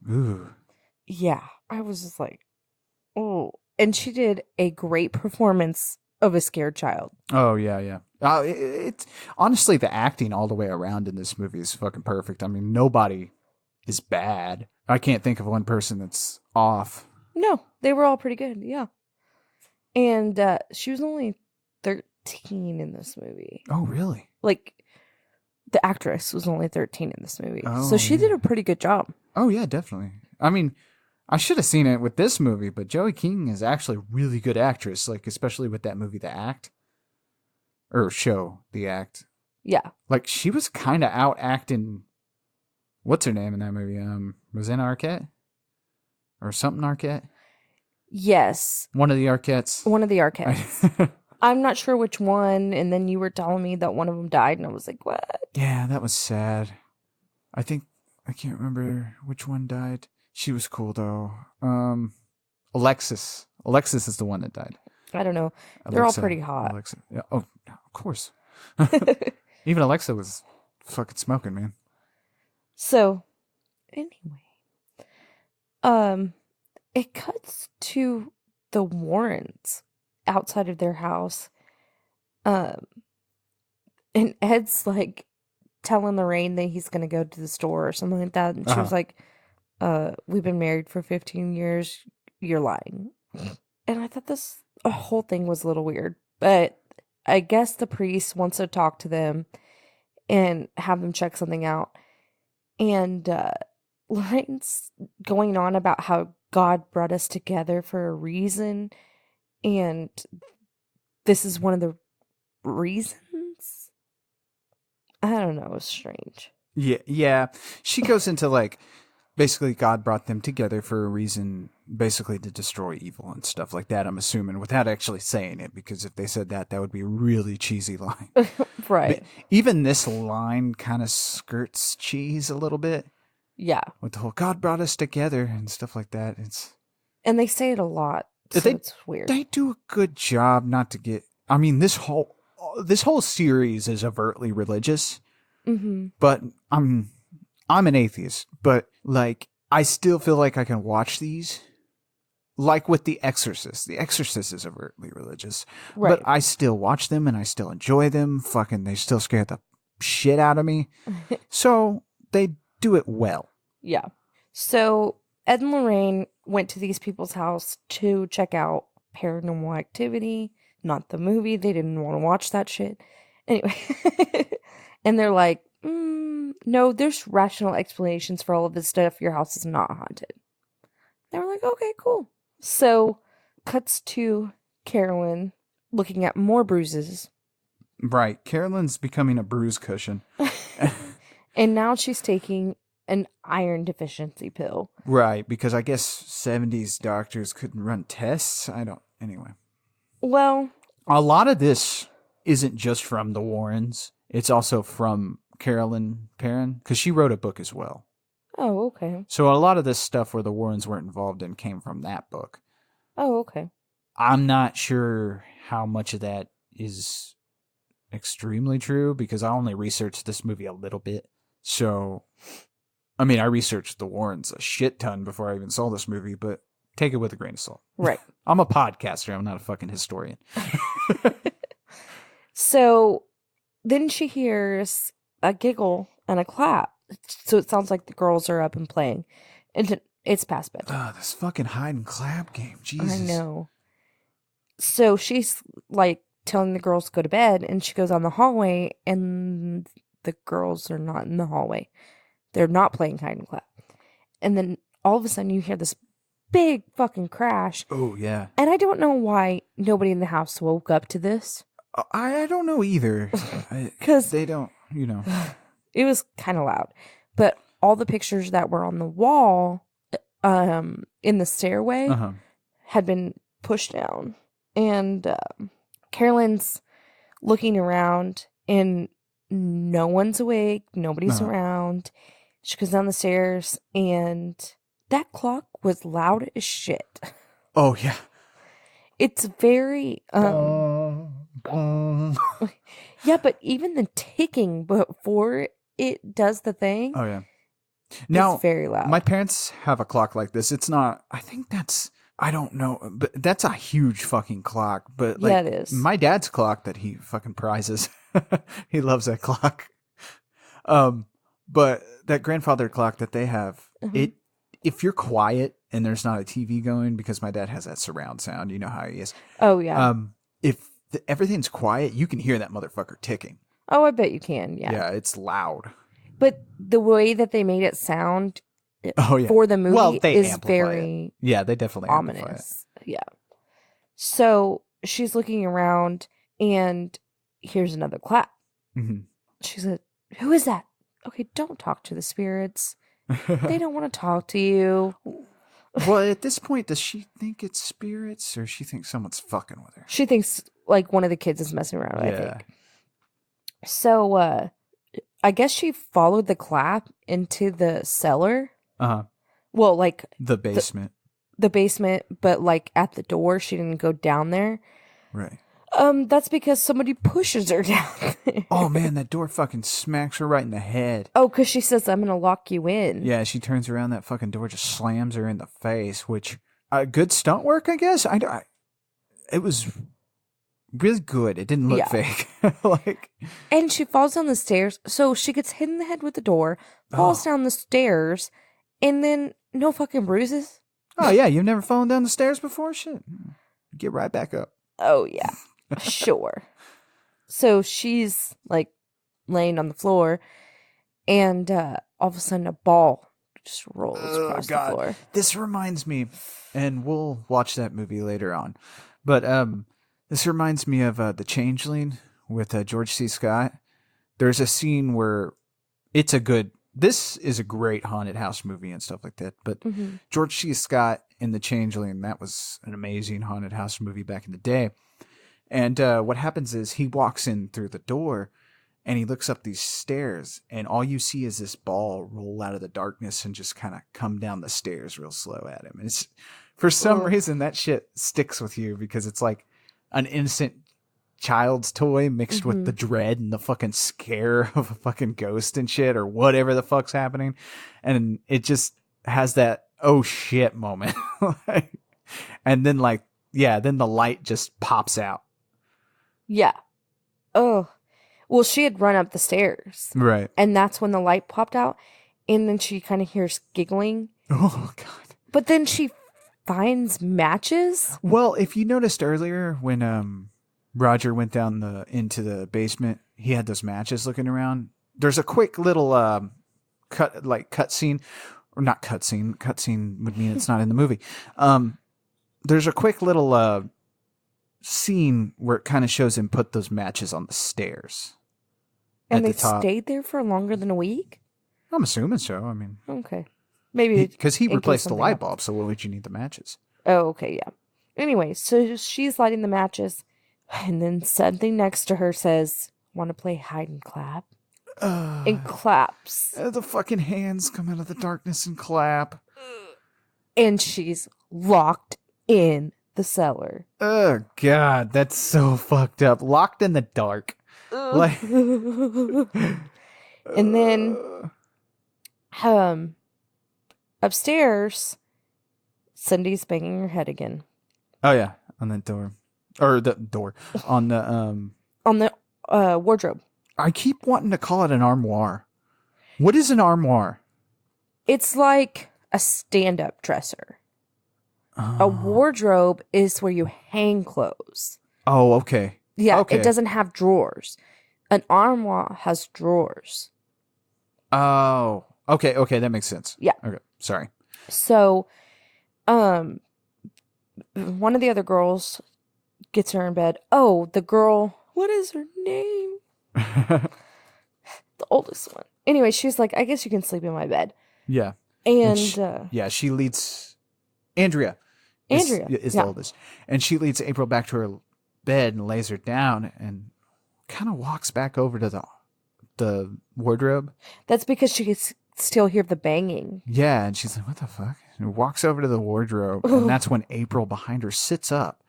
Ooh. Yeah. I was just like, oh. And she did a great performance of a scared child. Oh, yeah, yeah. It's honestly, the acting all the way around in this movie is fucking perfect. I mean, nobody is bad. I can't think of one person that's off. No, they were all pretty good. Yeah. And she was only 13 in this movie. Oh, really? Like, the actress was only 13 in this movie. Oh, so she did yeah. a pretty good job. Oh, yeah, definitely. I mean, I should have seen it with this movie, but Joey King is actually a really good actress, like, especially with that movie, The Act. Or show, The Act. Yeah. Like, she was kind of out acting. What's her name in that movie? Rosanna Arquette? Or something Arquette? Yes. One of the Arquettes. One of the Arquettes. I'm not sure which one. And then you were telling me that one of them died. And I was like, what? Yeah, that was sad. I can't remember which one died. She was cool, though. Alexis. Alexis is the one that died. I don't know. They're all pretty hot. Alexa. Yeah. Oh, of course. Even Alexa was fucking smoking, man. So, anyway. It cuts to the Warrens outside of their house. And Ed's like telling Lorraine that he's going to go to the store or something like that. And she was like, we've been married for 15 years. You're lying. And I thought this whole thing was a little weird. But I guess the priest wants to talk to them and have them check something out. And Lorraine's going on about how God brought us together for a reason. And this is one of the reasons. I don't know. It's strange. Yeah. She goes into like, basically God brought them together for a reason, basically to destroy evil and stuff like that, I'm assuming, without actually saying it, because if they said that, that would be a really cheesy line. Right. But even this line kind of skirts cheese a little bit. Yeah. With the whole God brought us together and stuff like that. And they say it a lot. So it's weird. They do a good job not to get. I mean, this whole series is overtly religious, but I'm an atheist. But like, I still feel like I can watch these. Like with The Exorcist. The Exorcist is overtly religious, Right. but I still watch them and I still enjoy them. Fucking, they still scare the shit out of me. So they do it well. Yeah. So Ed and Lorraine went to these people's house to check out Paranormal Activity, not the movie. They didn't want to watch that shit. Anyway. And they're like, no, there's rational explanations for all of this stuff. Your house is not haunted. They were like, okay, cool. So cuts to Carolyn looking at more bruises Right. Carolyn's becoming a bruise cushion. And now she's taking an iron deficiency pill. Right, because I guess 70s doctors couldn't run tests. Anyway. Well, A lot of this isn't just from the Warrens. It's also from Carolyn Perrin, because she wrote a book as well. oh, okay. So a lot of this stuff where the Warrens weren't involved in came from that book. Oh, okay. I'm not sure how much of that is extremely true, because I only researched this movie a little bit. So, I mean, I researched the Warrens a shit ton before I even saw this movie, but take it with a grain of salt. Right. I'm a podcaster. I'm not a fucking historian. So then she hears a giggle and a clap. So it sounds like the girls are up and playing. And it's past bedtime. This fucking hide and clap game. Jesus. I know. So she's like telling the girls to go to bed, and she goes on the hallway, and the girls are not in the hallway. They're not playing hide and clap. And then all of a sudden you hear this big fucking crash. Oh, yeah. And I don't know why nobody in the house woke up to this. I don't know either. Because they don't, it was kind of loud. But all the pictures that were on the wall in the stairway had been pushed down. And Carolyn's looking around, and no one's awake. Nobody's around. She goes down the stairs, and that clock was loud as shit. Oh, yeah. It's very... yeah, but even the ticking before it does the thing... Oh, yeah. Now, it's very loud. My parents have a clock like this. It's not... I don't know, but that's a huge fucking clock. But like, yeah, it is. My dad's clock that he fucking prizes. He loves that clock. But that grandfather clock that they have, if you're quiet and there's not a TV going, because my dad has that surround sound, you know how he is. Oh, yeah. If everything's quiet, you can hear that motherfucker ticking. Oh, I bet you can, yeah. Yeah, it's loud. But the way that they made it sound yeah. for the movie is amplify very Yeah, they definitely ominous. Yeah. So she's looking around, and here's another clap. Mm-hmm. She said, "Who is that?" Okay, don't talk to the spirits. They don't want to talk to you. Well, at this point, does she think it's spirits, or she thinks someone's fucking with her? She thinks like one of the kids is messing around, I think. So, I guess she followed the clap into the cellar. Well, like the basement. The basement, but like at the door, she didn't go down there. Right. That's because somebody pushes her down there. Oh man, that door fucking smacks her right in the head. Oh, because she says, "I'm gonna lock you in." Yeah, she turns around, that fucking door just slams her in the face, which good stunt work, I guess. It was really good. It didn't look fake. And she falls down the stairs, so she gets hit in the head with the door, falls down the stairs, and then no fucking bruises. Oh yeah, you've never fallen down the stairs before? Shit. Get right back up. Oh yeah. Sure. So she's like laying on the floor, and all of a sudden a ball just rolls across the floor. This reminds me, and we'll watch that movie later on, but this reminds me of The Changeling with George C. Scott. There's a scene where this is a great haunted house movie and stuff like that, but George C. Scott in The Changeling, that was an amazing haunted house movie back in the day. And what happens is he walks in through the door, and he looks up these stairs, and all you see is this ball roll out of the darkness and just kind of come down the stairs real slow at him. And it's, for some reason, that shit sticks with you, because it's like an innocent child's toy mixed with the dread and the fucking scare of a fucking ghost and shit, or whatever the fuck's happening. And it just has that oh shit moment. And then then the light just pops out. Yeah. Oh. Well, she had run up the stairs. Right. And that's when the light popped out. And then she kind of hears giggling. Oh, God. But then she finds matches. Well, if you noticed earlier when Roger went down into the basement, he had those matches looking around. There's a quick little cut scene. Or not cut scene. Cut scene would mean it's not in the movie. There's a quick little scene where it kind of shows him put those matches on the stairs. And at they the top. stayed there for longer than a week? I'm assuming so. I mean, Okay. Maybe. because he in case replaced the something light happens. bulb, so what would you need the matches? Oh, okay, yeah. Anyway, so she's lighting the matches, and then something next to her says, "Want to play hide and clap?" And claps. The fucking hands come out of the darkness and clap. And she's locked in the cellar. Oh, God, that's so fucked up. Locked in the dark. Like, And then, upstairs, Cindy's banging her head again. oh, yeah, on that door. Or the door. On the, On the wardrobe. I keep wanting to call it an armoire. What is an armoire? It's like a stand-up dresser. A wardrobe is where you hang clothes. Oh, okay. Yeah, Okay. it doesn't have drawers. An armoire has drawers. Oh, okay, that makes sense. Yeah. Okay, sorry. So, one of the other girls gets her in bed. Oh, the girl, what is her name? The oldest one. Anyway, she's like, I guess you can sleep in my bed. Yeah. And, Yeah, she leads Andrea. Is the oldest. And she leads April back to her bed and lays her down and kind of walks back over to the wardrobe. that's because she can still hear the banging. Yeah, and she's like, what the fuck? And walks over to the wardrobe, and that's when April behind her sits up,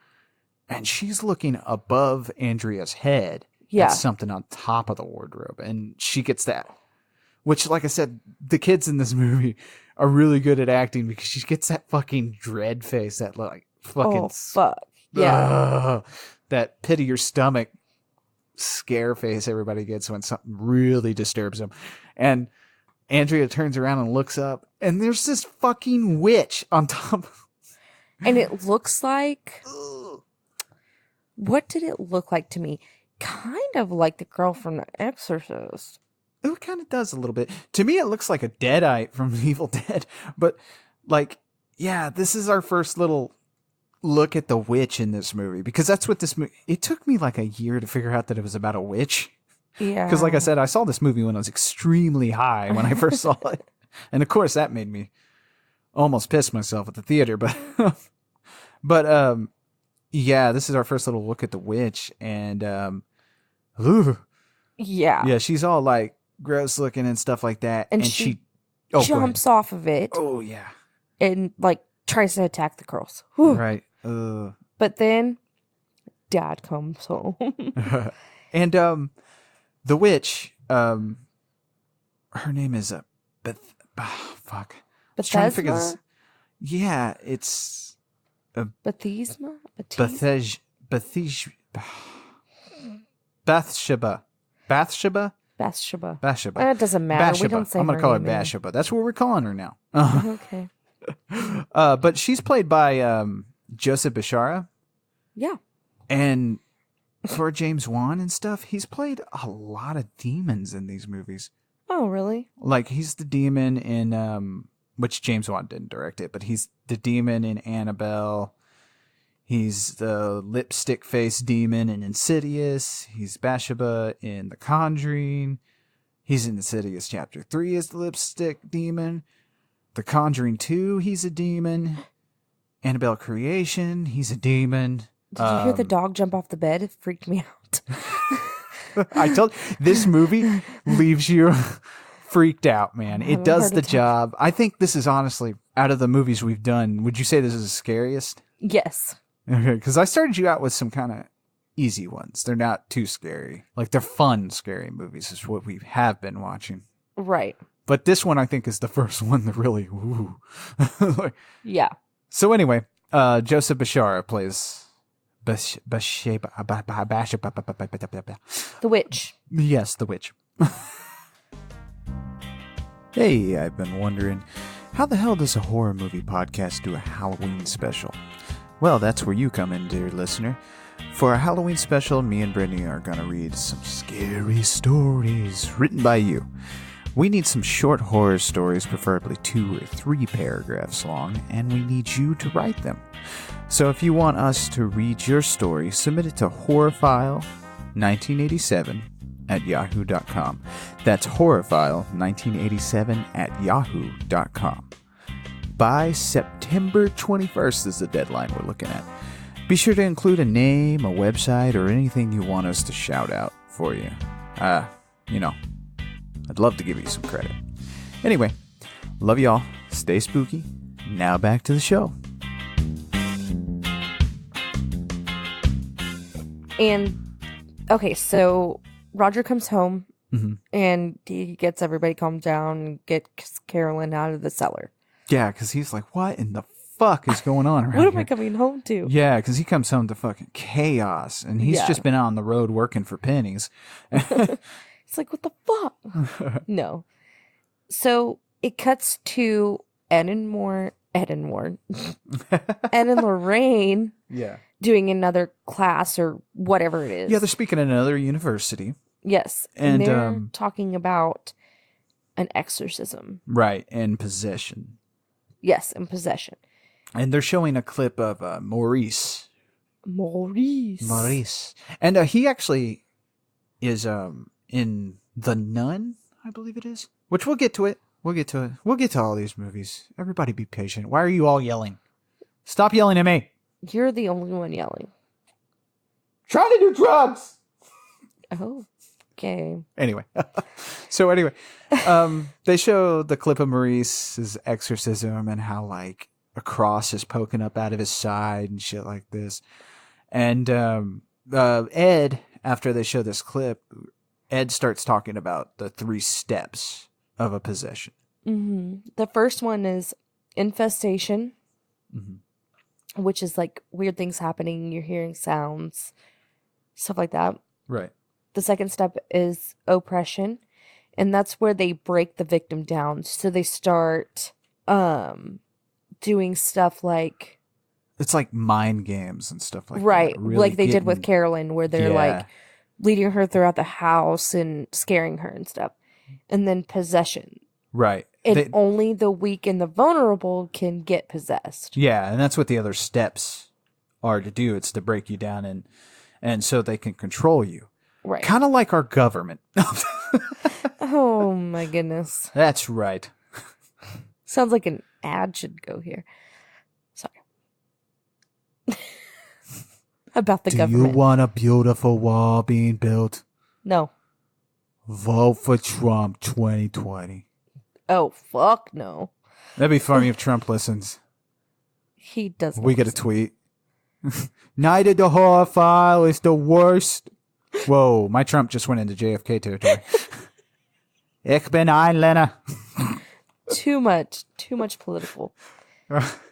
and she's looking above Andrea's head Yeah. at something on top of the wardrobe, and she gets that. Which, like I said, the kids in this movie are really good at acting because she gets that fucking dread face, that like fucking Oh, fuck. Yeah. that pit of your stomach scare face everybody gets when something really disturbs them. And Andrea turns around and looks up, and there's this fucking witch on top. And it looks like, what did it look like to me? Kind of like the girl from The Exorcist. It kind of does a little bit. To me, it looks like a Deadite from Evil Dead. But, like, yeah, this is our first little look at the witch in this movie. Because that's what this movie... It took me like a year to figure out that it was about a witch. Yeah. Because, like I said, I saw this movie when I was extremely high when I first saw it. And, of course, that made me almost piss myself at the theater. But, yeah, this is our first little look at the witch. And, yeah, she's all, like, gross looking and stuff like that. And she jumps off of it. Oh, yeah. And, like, tries to attack the girls. Whew. Right. But then, Dad comes home. And, the witch, her name is, fuck. I was trying to figure this. Bethesda? Yeah, it's... Bethesda? Bathsheba. Bathsheba. It doesn't matter. Bathsheba. We don't say I'm going her to call her name in. Bathsheba. That's what we're calling her now. Okay. But she's played by Joseph Bishara. Yeah. And for James Wan and stuff, he's played a lot of demons in these movies. Oh, really? Like, he's the demon in, which James Wan didn't direct it, but he's the demon in Annabelle. He's the lipstick face demon in Insidious. He's Bathsheba in The Conjuring. He's in Insidious Chapter 3 as the lipstick demon. The Conjuring 2, he's a demon. Annabelle Creation, he's a demon. Did you hear the dog jump off the bed? It freaked me out. I told this movie leaves you freaked out, man. It does the attack. job. I think this is honestly, out of the movies we've done, would you say this is the scariest? Yes. Okay, because I started you out with some kind of easy ones. They're not too scary. Like, they're fun, scary movies is what we have been watching. Right. But this one, I think, is the first one that really, ooh. Yeah. So anyway, Joseph Bishara plays Bathsheba. The witch. Yes, the witch. Hey, I've been wondering, how the hell does a horror movie podcast do a Halloween special? Well, that's where you come in, dear listener. For our Halloween special, me and Brittany are going to read some scary stories written by you. We need some short horror stories, preferably 2 or 3 paragraphs long, and we need you to write them. So if you want us to read your story, submit it to horrorfile1987@yahoo.com. That's horrorfile1987@yahoo.com. By September 21st is the deadline we're looking at. Be sure to include a name, a website, or anything you want us to shout out for you. I'd love to give you some credit. Anyway, love y'all. Stay spooky. Now back to the show. And, okay, so Roger comes home and he gets everybody calmed down and gets Carolyn out of the cellar. Yeah, because he's like, what in the fuck is going on around What am here? I coming home to? Yeah, because he comes home to fucking chaos, and he's just been on the road working for pennies. It's like, what the fuck? No. So it cuts to Ed and Lorraine Yeah. doing another class or whatever it is. Yeah, they're speaking at another university. Yes. And, they're talking about an exorcism. Right, and possession. Yes, and possession. And they're showing a clip of Maurice. And he actually is in The Nun, I believe it is. Which we'll get to it. We'll get to all these movies. Everybody be patient. Why are you all yelling? Stop yelling at me. You're the only one yelling. Trying to do drugs. Oh, okay. Anyway. They show the clip of Maurice's exorcism and how, like, a cross is poking up out of his side and shit like this. And Ed, after they show this clip, Ed starts talking about the 3 steps of a possession. Mm-hmm. The first one is infestation, which is like weird things happening. You're hearing sounds, stuff like that. Right. The second step is oppression, and that's where they break the victim down. So they start doing stuff like... It's like mind games and stuff like right, that. Really like they did with Carolyn, where they're like leading her throughout the house and scaring her and stuff. And then possession. Right. And only the weak and the vulnerable can get possessed. Yeah, and that's what the other steps are to do. It's to break you down and so they can control you. Right. Kind of like our government. Oh my goodness. That's right. Sounds like an ad should go here. Sorry. About the government. Do you want a beautiful wall being built? No. Vote for Trump 2020. Oh, fuck no. That'd be funny if Trump listens. He doesn't. We get a tweet. Night of the Horror File is the worst. Whoa, my Trump just went into JFK territory. Ich bin ein Lenner. Too much political.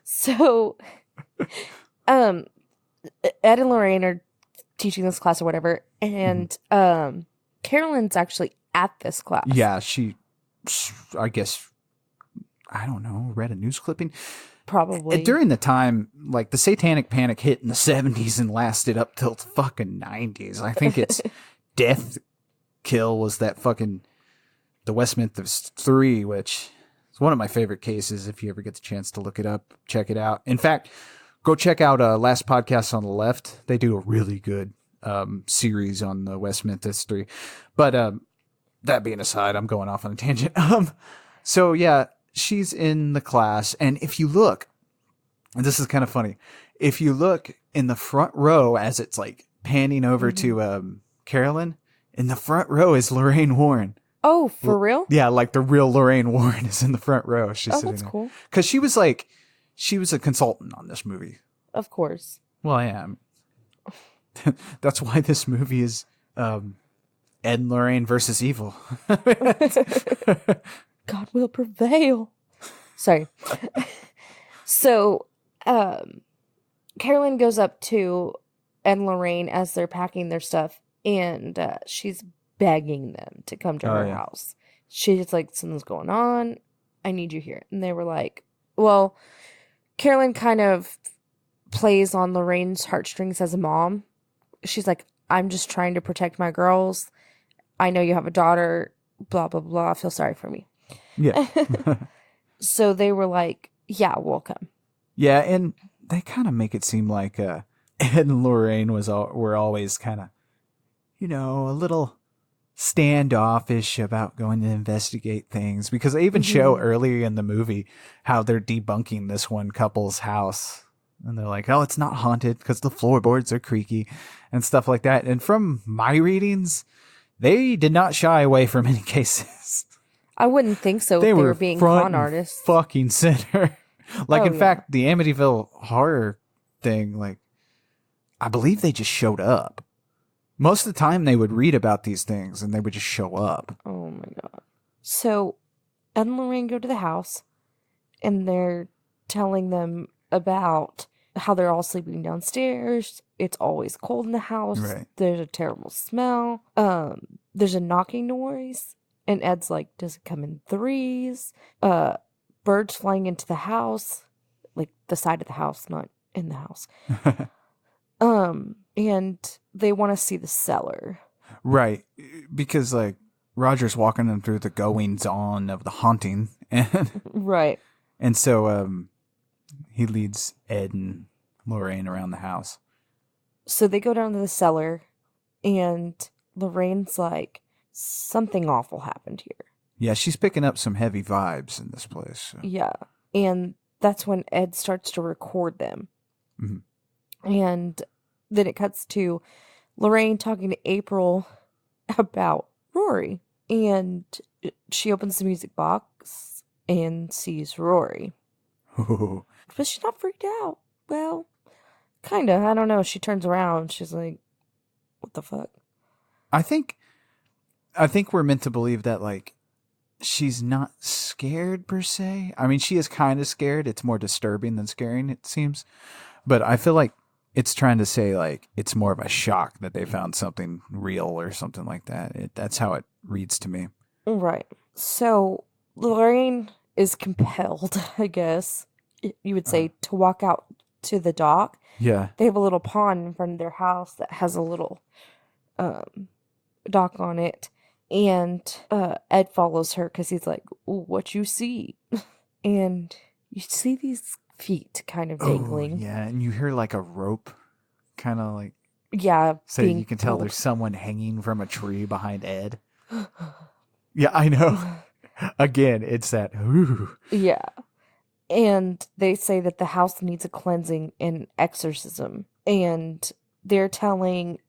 So, Ed and Lorraine are teaching this class or whatever, and Carolyn's actually at this class. Yeah, she, I guess, I don't know, read a news clipping. Probably. During the time, like, the Satanic Panic hit in the 70s and lasted up till the fucking 90s. I think it's Death Kill was that fucking, the Westminster 3, which is one of my favorite cases. If you ever get the chance to look it up, check it out. In fact, go check out Last Podcast on the Left. They do a really good series on the Westminster 3. But that being aside, I'm going off on a tangent. So, yeah. She's in the class, and if you look, and this is kind of funny, if you look in the front row as it's like panning over to Carolyn, in the front row is Lorraine Warren. Oh, for real? Yeah, like the real Lorraine Warren is in the front row. She's sitting that's there. cool. Because she was a consultant on this movie. Of course. Well, I am. That's why this movie is Ed and Lorraine versus evil. God will prevail. Sorry. So, Carolyn goes up to Ed and Lorraine as they're packing their stuff, and she's begging them to come to her house. She's like, something's going on. I need you here. And they were like, well, Carolyn kind of plays on Lorraine's heartstrings as a mom. She's like, I'm just trying to protect my girls. I know you have a daughter. blah, blah, blah. Feel sorry for me. Yeah. So they were like, yeah, we'll come. Yeah, and they kind of make it seem like Ed and Lorraine were always kind of, a little standoffish about going to investigate things, because they even show earlier in the movie how they're debunking this one couple's house. And they're like, oh, it's not haunted because the floorboards are creaky and stuff like that. And from my readings, they did not shy away from any cases. I wouldn't think so if they were being front con and artists. fucking center. Like, Oh, in yeah. fact, the Amityville horror thing, like, I believe they just showed up. Most of the time they would read about these things and they would just show up. Oh my God. So Ed and Lorraine go to the house and they're telling them about how they're all sleeping downstairs. It's always cold in the house. Right. There's a terrible smell. There's a knocking noise. And Ed's like, does it come in threes? Birds flying into the house. Like the side of the house, not in the house. And they want to see the cellar. Right. Because, like, Roger's walking them through the goings on of the haunting. Right. And so he leads Ed and Lorraine around the house. So they go down to the cellar, and Lorraine's like, something awful happened here. Yeah, she's picking up some heavy vibes in this place. So. Yeah. And that's when Ed starts to record them. Mm-hmm. And then it cuts to Lorraine talking to April about Rory. And she opens the music box and sees Rory. Ooh. But she's not freaked out. Well, kind of. I don't know. She turns around. She's like, what the fuck? I think we're meant to believe that, like, she's not scared per se. I mean, she is kind of scared. It's more disturbing than scaring, it seems. But I feel like it's trying to say, like, it's more of a shock that they found something real or something like that. That's how it reads to me. Right. So Lorraine is compelled, I guess, you would say, to walk out to the dock. Yeah. They have a little pond in front of their house that has a little dock on it. And Ed follows her because he's like, ooh, what you see? And you see these feet kind of dangling. Oh, yeah, and you hear like a rope kind of like, Yeah. so you can tell there's someone hanging from a tree behind Ed. Yeah, I know. Again, it's that, ooh. Yeah. And they say that the house needs a cleansing and exorcism. And they're telling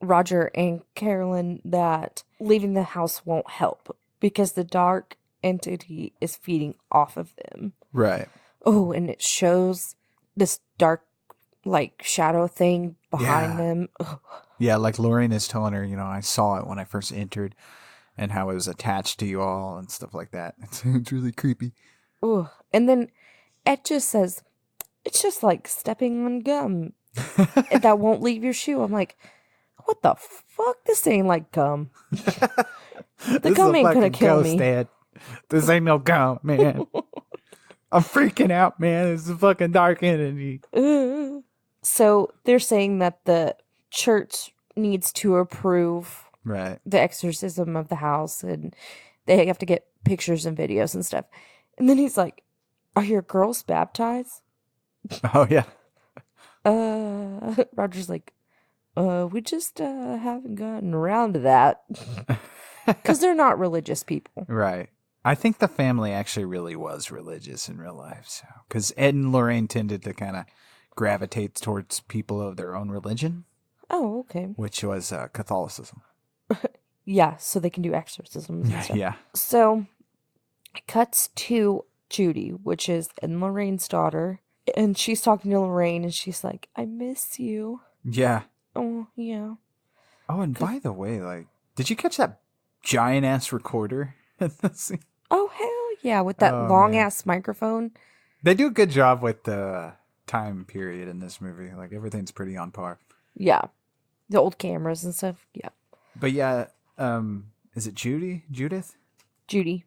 Roger and Carolyn that leaving the house won't help because the dark entity is feeding off of them. Right. Oh, and it shows this dark, like, shadow thing behind them. Ugh. Yeah, like Lorraine is telling her, I saw it when I first entered and how it was attached to you all and stuff like that. It's really creepy. Ugh. And then Ed just says, it's just like stepping on gum that won't leave your shoe. I'm like, what the fuck? This ain't like gum. The gum ain't gonna kill me. Dad. This ain't no gum, man. I'm freaking out, man. It's a fucking dark entity. So they're saying that the church needs to approve Right. the exorcism of the house, and they have to get pictures and videos and stuff. And then he's like, are your girls baptized? Oh, yeah. Roger's like, we just haven't gotten around to that. Because they're not religious people. Right. I think the family actually really was religious in real life. So, because Ed and Lorraine tended to kind of gravitate towards people of their own religion. Oh, okay. Which was Catholicism. Yeah, so they can do exorcisms and stuff. Yeah. So it cuts to Judy, which is Ed and Lorraine's daughter. And she's talking to Lorraine, and she's like, I miss you. Yeah. Oh, yeah. Oh, and by the way, like, did you catch that giant ass recorder in the scene? Oh, hell yeah, with that long-ass microphone. They do a good job with the time period in this movie. Like, everything's pretty on par. Yeah. The old cameras and stuff. Yeah. But yeah, is it Judy? Judith? Judy.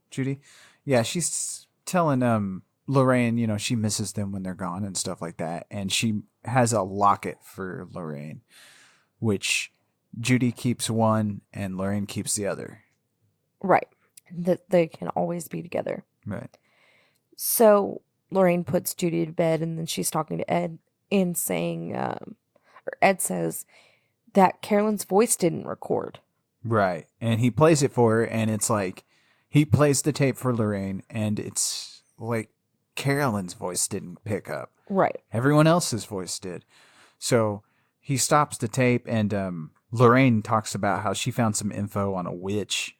Yeah, she's telling Lorraine, she misses them when they're gone and stuff like that. And she has a locket for Lorraine, which Judy keeps one and Lorraine keeps the other. Right. That they can always be together. Right. So Lorraine puts Judy to bed, and then she's talking to Ed and saying, or Ed says that Carolyn's voice didn't record. Right. And he plays it for her, and it's like, he plays the tape for Lorraine, and it's like Carolyn's voice didn't pick up. Right. Everyone else's voice did. So he stops the tape, and Lorraine talks about how she found some info on a witch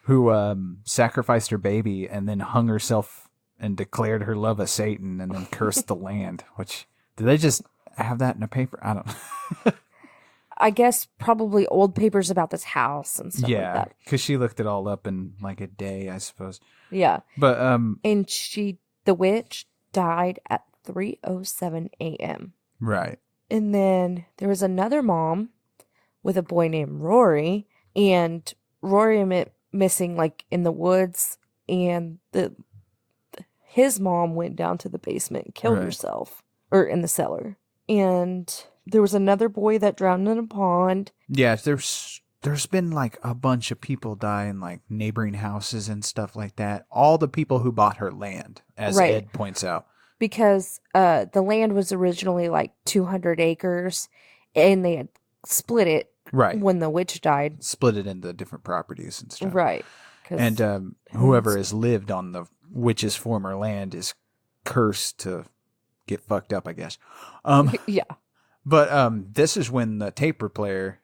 who sacrificed her baby and then hung herself and declared her love of Satan and then cursed the land. Which, did they just have that in a paper? I don't know. I guess probably old papers about this house and stuff like Yeah, that. because she looked it all up in like a day, I suppose. Yeah. But And the witch died at 3:07 a.m. right. And then there was another mom with a boy named Rory, and Rory went missing like in the woods, and his mom went down to the basement and killed Right. herself, or in the cellar. And there was another boy that drowned in a pond. Yeah, there's been like a bunch of people die in like neighboring houses and stuff like that. All the people who bought her land, as Right. Ed points out. Because the land was originally like 200 acres, and they had split it Right. when the witch died. Split it into different properties and stuff. Right. 'Cause- And whoever has lived on the witch's former land is cursed to get fucked up, I guess. yeah. But this is when the tape recorder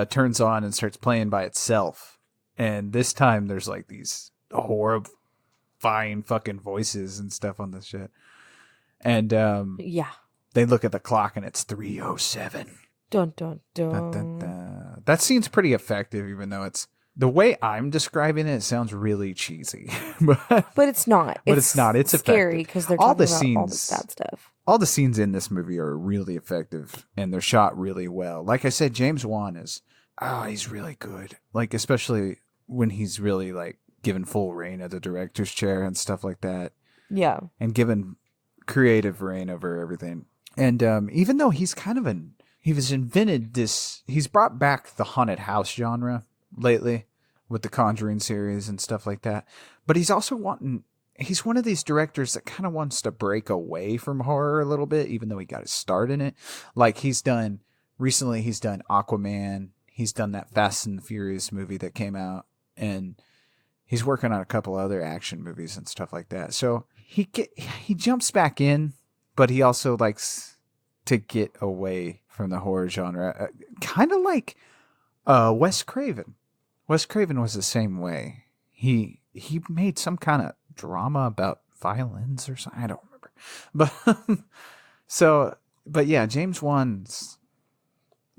turns on and starts playing by itself. And this time there's like these horrifying fucking voices and stuff on this shit. And Yeah. they look at the clock and it's 3:07. Dun, dun, Dun, dun. dun, dun. That scene's pretty effective, even though it's the way I'm describing it. It sounds really cheesy, but But it's not. it's not. It's scary effective. because they're All talking the about all the scenes- bad stuff. all the scenes in this movie are really effective and they're shot really well. Like I said, James Wan he's really good. Like, especially when he's really like given full reign of the director's chair and stuff like that, Yeah. and given creative reign over everything. And even though he's he's brought back the haunted house genre lately with the Conjuring series and stuff like that. But he's also he's one of these directors that kind of wants to break away from horror a little bit, even though he got his start in it. Like recently he's done Aquaman. He's done that Fast and the Furious movie that came out, and he's working on a couple other action movies and stuff like that. So he jumps back in, but he also likes to get away from the horror genre, kind of like Wes Craven. Wes Craven was the same way. He made some kind of drama about violins or something. I don't remember, but yeah, James Wan's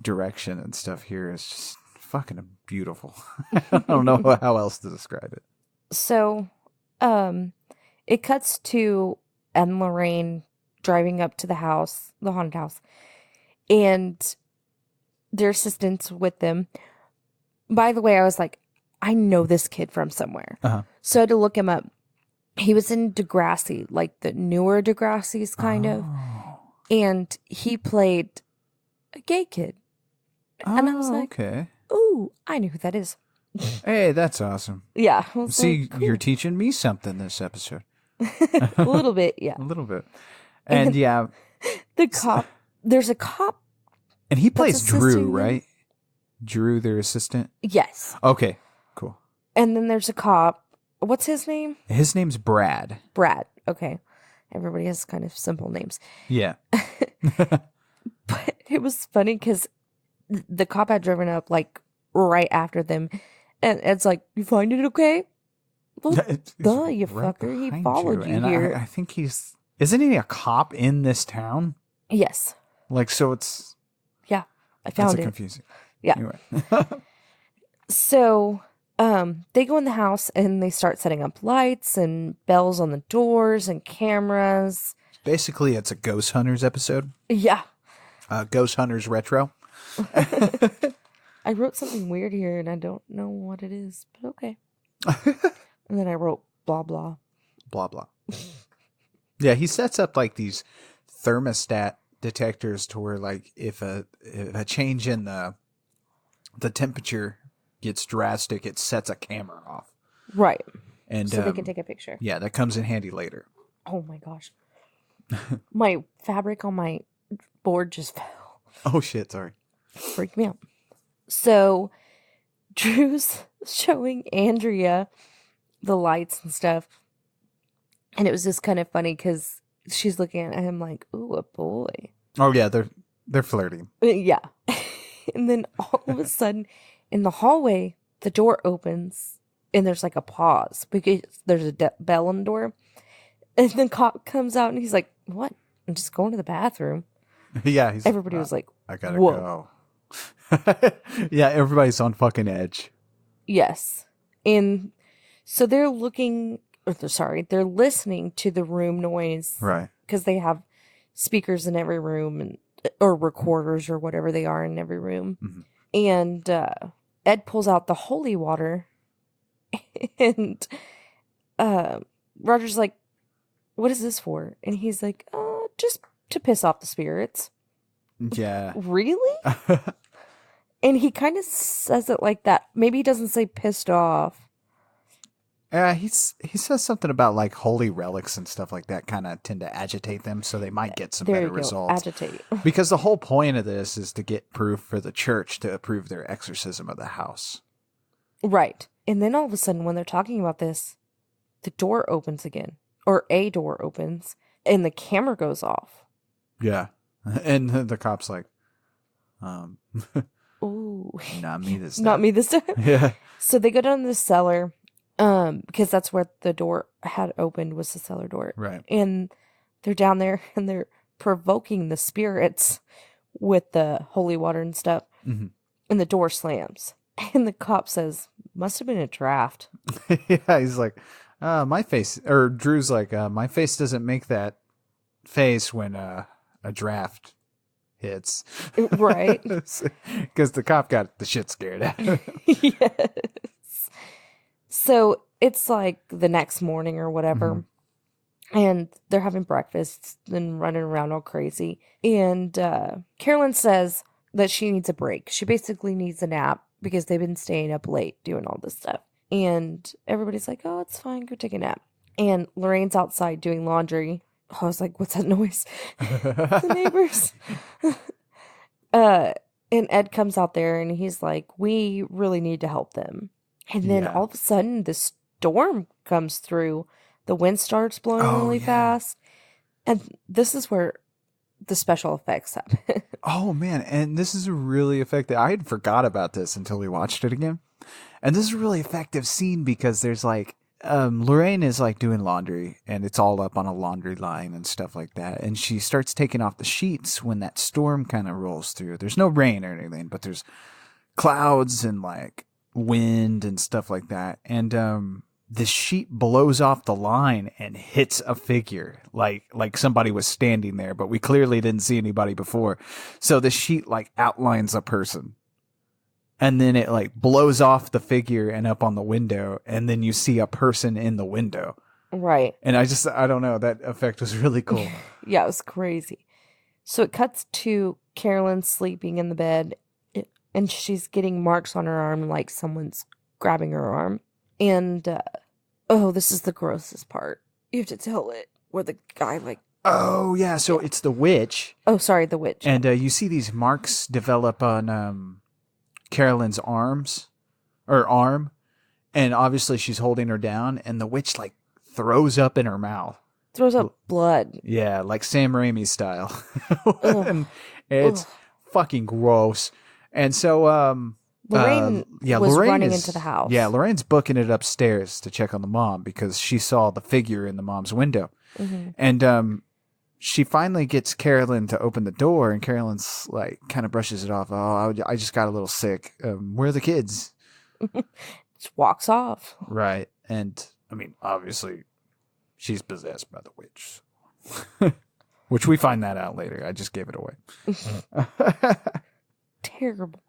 direction and stuff here is just fucking beautiful. I don't know how else to describe it. So, it cuts to Ed and Lorraine driving up to the house, the haunted house, and their assistants with them. By the way, I was like, I know this kid from somewhere. Uh-huh. So I had to look him up. He was in Degrassi, like the newer Degrassi's kind of. And he played a gay kid. And I was like, okay. ooh, I knew who that is. Hey, that's awesome. Yeah. I was See, like, cool. you're teaching me something this episode. A little bit, yeah. A little bit. And yeah, The cop, there's a cop. and he plays assisting Drew, them? right? Drew, their assistant. Yes. Okay, cool. And then there's a cop. What's his name? His name's Brad. Brad. Okay. Everybody has kind of simple names. Yeah. But it was funny because the cop had driven up like right after them. And Ed's like, you find it okay? Well, It's duh, you right fucker. He behind followed you and here. I think isn't he a cop in this town? Yes. Like, so it's Yeah. I that's found it. confusing. Yeah. Anyway. So, they go in the house and they start setting up lights and bells on the doors and cameras. Basically, it's a Ghost Hunters episode. Yeah. Ghost Hunters retro. I wrote something weird here and I don't know what it is, but okay. And then I wrote blah, blah. Blah, blah. Yeah, he sets up like these thermostat detectors to where like if a change in the temperature gets drastic, it sets a camera off. Right. And So they can take a picture. Yeah, that comes in handy later. Oh my gosh. My fabric on my board just fell. Oh shit, sorry. Freaked me out. So Drew's showing Andrea the lights and stuff. And it was just kind of funny because she's looking at him like, ooh, a boy. Oh yeah, they're flirting. Yeah. And then all of a sudden in the hallway, the door opens and there's like a pause because there's a bell on the door. And the cop comes out and he's like, what? I'm just going to the bathroom. Yeah. Everybody was like, I gotta whoa. go. Yeah, everybody's on fucking edge. Yes. And so they're they're listening to the room noise. Right. Because they have speakers in every room or recorders or whatever they are in every room. Mm-hmm. And Ed pulls out the holy water and Roger's like, what is this for? And he's like, just to piss off the spirits. Yeah. Really? And he kind of says it like that. Maybe he doesn't say pissed off. He says something about like holy relics and stuff like that kind of tend to agitate them, so they might get some better results. Agitate. Because the whole point of this is to get proof for the church to approve their exorcism of the house. Right. And then all of a sudden, when they're talking about this, the door opens again. Or a door opens. And the camera goes off. Yeah. And the cop's like, ooh. Not me this time. Not me this time. Yeah. So they go down to the cellar. Because that's where the door had opened, was the cellar door. Right. And they're down there and they're provoking the spirits with the holy water and stuff. Mm-hmm. And the door slams. And the cop says, must have been a draft. Yeah, he's like, my face, or Drew's like, my face doesn't make that face when a draft hits. Right. Because the cop got the shit scared out of him. Yes. So it's like the next morning or whatever. Mm-hmm. And they're having breakfast and running around all crazy. And Carolyn says that she needs a break. She basically needs a nap because they've been staying up late doing all this stuff. And everybody's like, oh, it's fine. Go take a nap. And Lorraine's outside doing laundry. I was like, what's that noise? The neighbors. And Ed comes out there and he's like, we really need to help them. And then all of a sudden, the storm comes through. The wind starts blowing really fast. And this is where the special effects happen. Oh, man. And this is really effective. I had forgot about this until we watched it again. And this is a really effective scene because there's like, Lorraine is like doing laundry and it's all up on a laundry line and stuff like that. And she starts taking off the sheets when that storm kind of rolls through. There's no rain or anything, but there's clouds and like wind and stuff like that. And the sheet blows off the line and hits a figure like somebody was standing there, but we clearly didn't see anybody before. So the sheet like outlines a person. And then it like blows off the figure and up on the window, and then you see a person in the window. Right. And I don't know, that effect was really cool. Yeah, it was crazy. So it cuts to Carolyn sleeping in the bed, and she's getting marks on her arm like someone's grabbing her arm. And, this is the grossest part. You have to tell it, where the guy like... Oh, yeah, so it's the witch. Oh, sorry, the witch. And you see these marks develop on... Carolyn's arm, and obviously she's holding her down, and the witch like throws up in her mouth. Throws up blood. Yeah, like Sam Raimi style. And it's fucking gross. And so Lorraine was running into the house. Yeah, Lorraine's booking it upstairs to check on the mom because she saw the figure in the mom's window. Mm-hmm. And she finally gets Carolyn to open the door, and Carolyn's like kind of brushes it off. Oh, I just got a little sick. Where are the kids? Just walks off. Right. And I mean, obviously she's possessed by the witch, which we find that out later. I just gave it away. Terrible.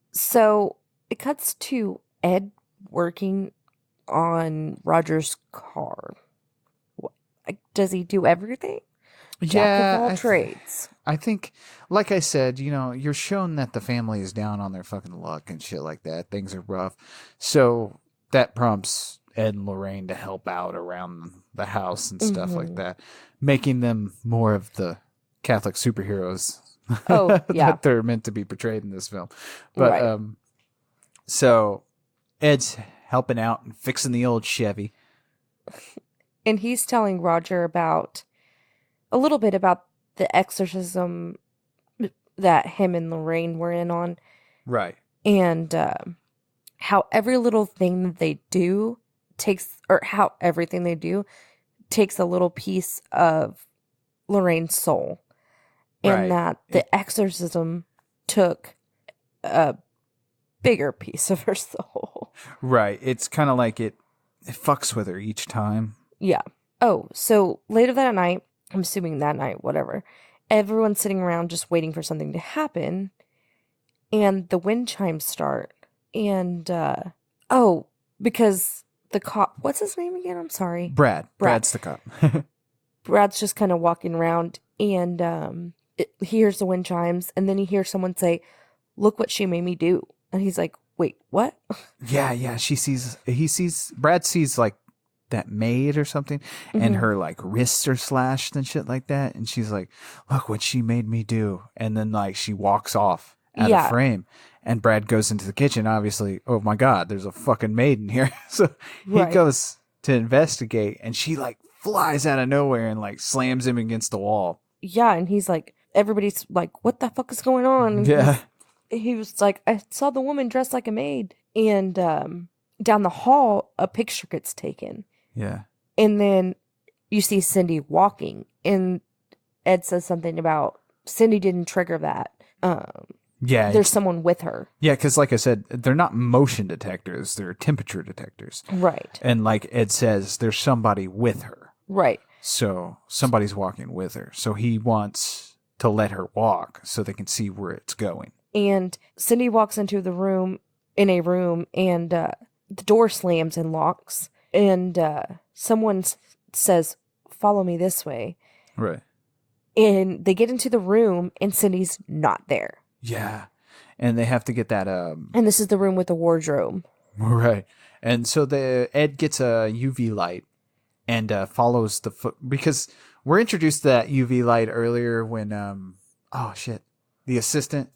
So it cuts to Ed working on Roger's car. Does he do everything? Jack of Yeah, all trades. I think, like I said, you're shown that the family is down on their fucking luck and shit like that. Things are rough. So that prompts Ed and Lorraine to help out around the house and stuff like that, making them more of the Catholic superheroes Oh, yeah. that they're meant to be portrayed in this film. But Right. so Ed's helping out and fixing the old Chevy. And he's telling Roger a little bit about the exorcism that him and Lorraine were in on, Right. and how every little thing that they do how everything they do takes a little piece of Lorraine's soul, and Right. that the exorcism took a bigger piece of her soul. Right. It's kind of like it fucks with her each time. Yeah. Oh, so later that night, I'm assuming that night, whatever, everyone's sitting around just waiting for something to happen, and the wind chimes start. And, because the cop, what's his name again? I'm sorry. Brad. Brad's the cop. Brad's just kind of walking around, and he hears the wind chimes, and then he hears someone say, "Look what she made me do." And he's like, "Wait, what?" Yeah. Brad sees like that maid or something, and her like wrists are slashed and shit like that. And she's like, "Look what she made me do." And then like she walks off out of frame. And Brad goes into the kitchen, obviously. Oh my God, there's a fucking maid in here. So he goes to investigate, and she like flies out of nowhere and like slams him against the wall. Yeah, and he's like, everybody's like, "What the fuck is going on?" And Yeah. he was like, "I saw the woman dressed like a maid." And down the hall, a picture gets taken. Yeah. And then you see Cindy walking, and Ed says something about Cindy didn't trigger that. Yeah. There's someone with her. Yeah, because like I said, they're not motion detectors, they're temperature detectors. Right. And like Ed says, there's somebody with her. Right. So somebody's walking with her. So he wants to let her walk so they can see where it's going. And Cindy walks into a room, and the door slams and locks. And someone says, "Follow me this way." Right. And they get into the room, and Cindy's not there. Yeah. And they have to get that And this is the room with the wardrobe. right. And so Ed gets a UV light and follows the foot, because we're introduced to that UV light earlier when the assistant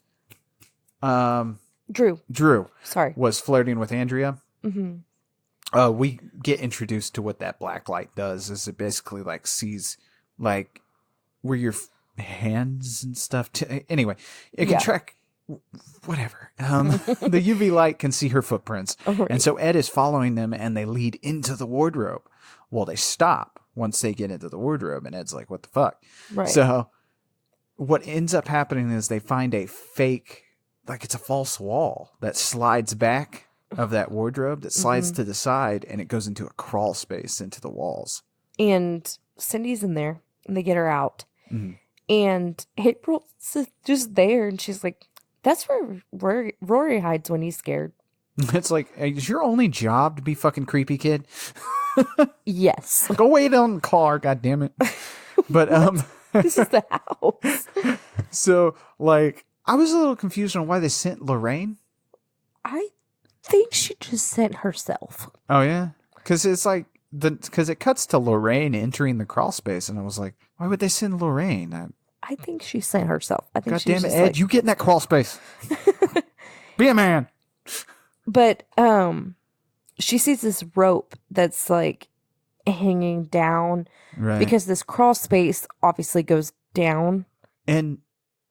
Drew Sorry. was flirting with Andrea. Mm-hmm. We get introduced to what that black light does. Is it basically like sees like where your hands and stuff. Anyway, it can track whatever. The UV light can see her footprints, and so Ed is following them, and they lead into the wardrobe. Well, they stop once they get into the wardrobe, and Ed's like, "What the fuck?" Right. So what ends up happening is they find a fake, like it's a false wall that slides back of that wardrobe that slides to the side, and it goes into a crawl space into the walls. And Cindy's in there, and they get her out. And April's just there, and she's like, "That's where Rory hides when he's scared." It's like, is your only job to be fucking creepy, kid? Yes. Go wait on the car, goddammit. But This is the house. So like I was a little confused on why they sent Lorraine. I think she just sent herself. Oh yeah? Because it's like because it cuts to Lorraine entering the crawl space, and I was like, why would they send Lorraine? I think she sent herself. I think God she damn was it, just Ed, like, you get in that crawl space. Be a man. But she sees this rope that's like hanging down, Right. because this crawl space obviously goes down. And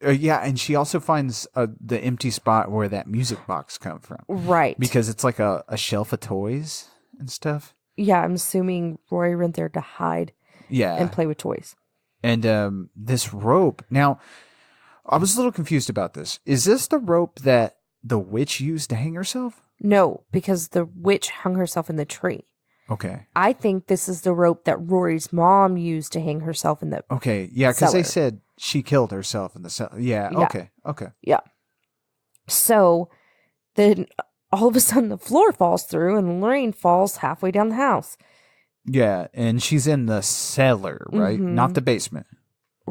and she also finds the empty spot where that music box come from. Right. Because it's like a shelf of toys and stuff. Yeah, I'm assuming Rory went there to hide Yeah. and play with toys. And this rope. Now, I was a little confused about this. Is this the rope that the witch used to hang herself? No, because the witch hung herself in the tree. Okay. I think this is the rope that Rory's mom used to hang herself in the Okay. Yeah, because they cellar. said she killed herself in the cellar. Yeah. Yeah. Okay. Okay. Yeah. So then all of a sudden the floor falls through, and Lorraine falls halfway down the house. Yeah, and she's in the cellar, right? Mhm. Not the basement.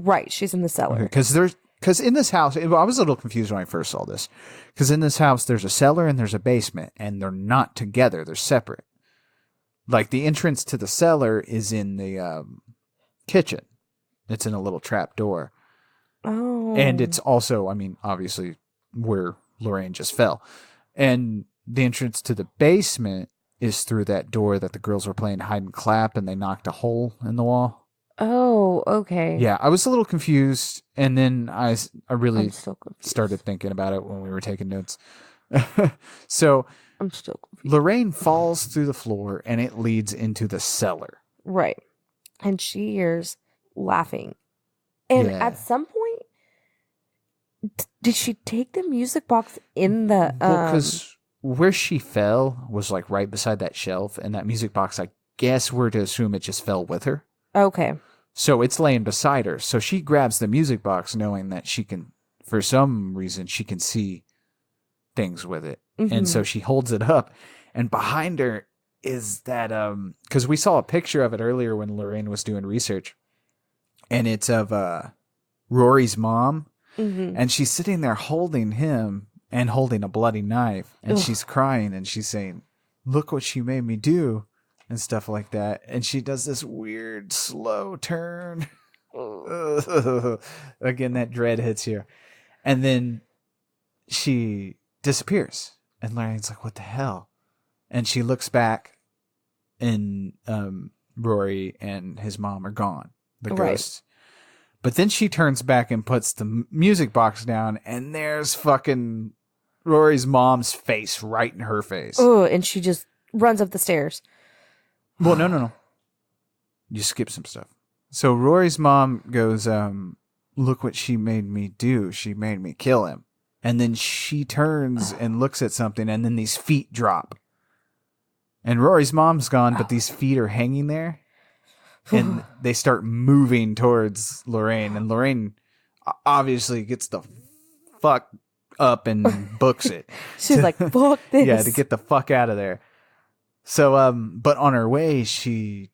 Right. She's in the cellar. Because in this house, I was a little confused when I first saw this. Because in this house, there's a cellar and there's a basement, and they're not together. They're separate. Like the entrance to the cellar is in the kitchen. It's in a little trap door. Oh. And it's also, I mean, obviously where Lorraine just fell. And the entrance to the basement is through that door that the girls were playing hide and clap and they knocked a hole in the wall. Oh, okay. Yeah, I was a little confused. And then I really I'm still confused. started thinking about it when we were taking notes. So I'm still confused. Lorraine falls through the floor and it leads into the cellar. Right. And she hears laughing. And Yeah. at some point, did she take the music box in the... Well, because where she fell was like right beside that shelf, and that music box, I guess we're to assume it just fell with her. Okay. So it's laying beside her. So she grabs the music box knowing that she can, for some reason, she can see things with it. Mm-hmm. And so she holds it up, and behind her is that, because we saw a picture of it earlier when Lorraine was doing research, and it's of Rory's mom, Mm-hmm. and she's sitting there holding him and holding a bloody knife, and Ugh. she's crying, and she's saying, "Look what she made me do," and stuff like that. And she does this weird slow turn. Again, that dread hits you. And then she disappears. And Lorraine's like, "What the hell?" And she looks back, and Rory and his mom are gone. The Right. ghosts. But then she turns back and puts the music box down, and there's fucking Rory's mom's face right in her face. Oh, and she just runs up the stairs. Well, no. You skip some stuff. So Rory's mom goes, "Look what she made me do. She made me kill him." And then she turns and looks at something, and then these feet drop. And Rory's mom's gone, but these feet are hanging there. And they start moving towards Lorraine. And Lorraine obviously gets the fuck up and books it. She's like, fuck this. Yeah, to get the fuck out of there. So, but on her way, she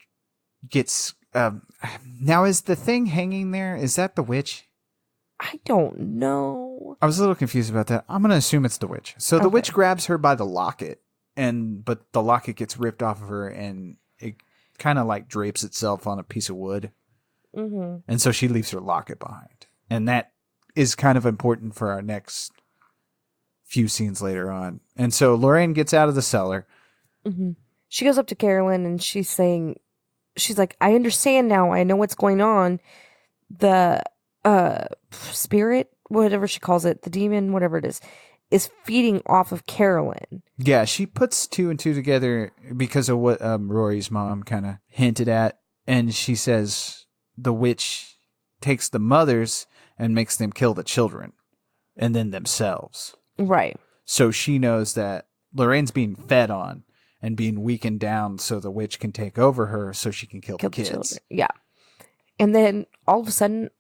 gets... now, is the thing hanging there, is that the witch? I don't know. I was a little confused about that. I'm going to assume it's the witch. So the witch grabs her by the locket, but the locket gets ripped off of her, and it kind of like drapes itself on a piece of wood. Mm-hmm. And so she leaves her locket behind. And that is kind of important for our next few scenes later on. And so Lorraine gets out of the cellar. Mm-hmm. She goes up to Carolyn and she's like, "I understand now. I know what's going on. The spirit, whatever she calls it, the demon, whatever it is feeding off of Carolyn." Yeah, she puts two and two together because of what Rory's mom kind of hinted at. And she says the witch takes the mothers and makes them kill the children and then themselves. Right. So she knows that Lorraine's being fed on and being weakened down so the witch can take over her so she can kill the kids. Children. Yeah. And then all of a sudden,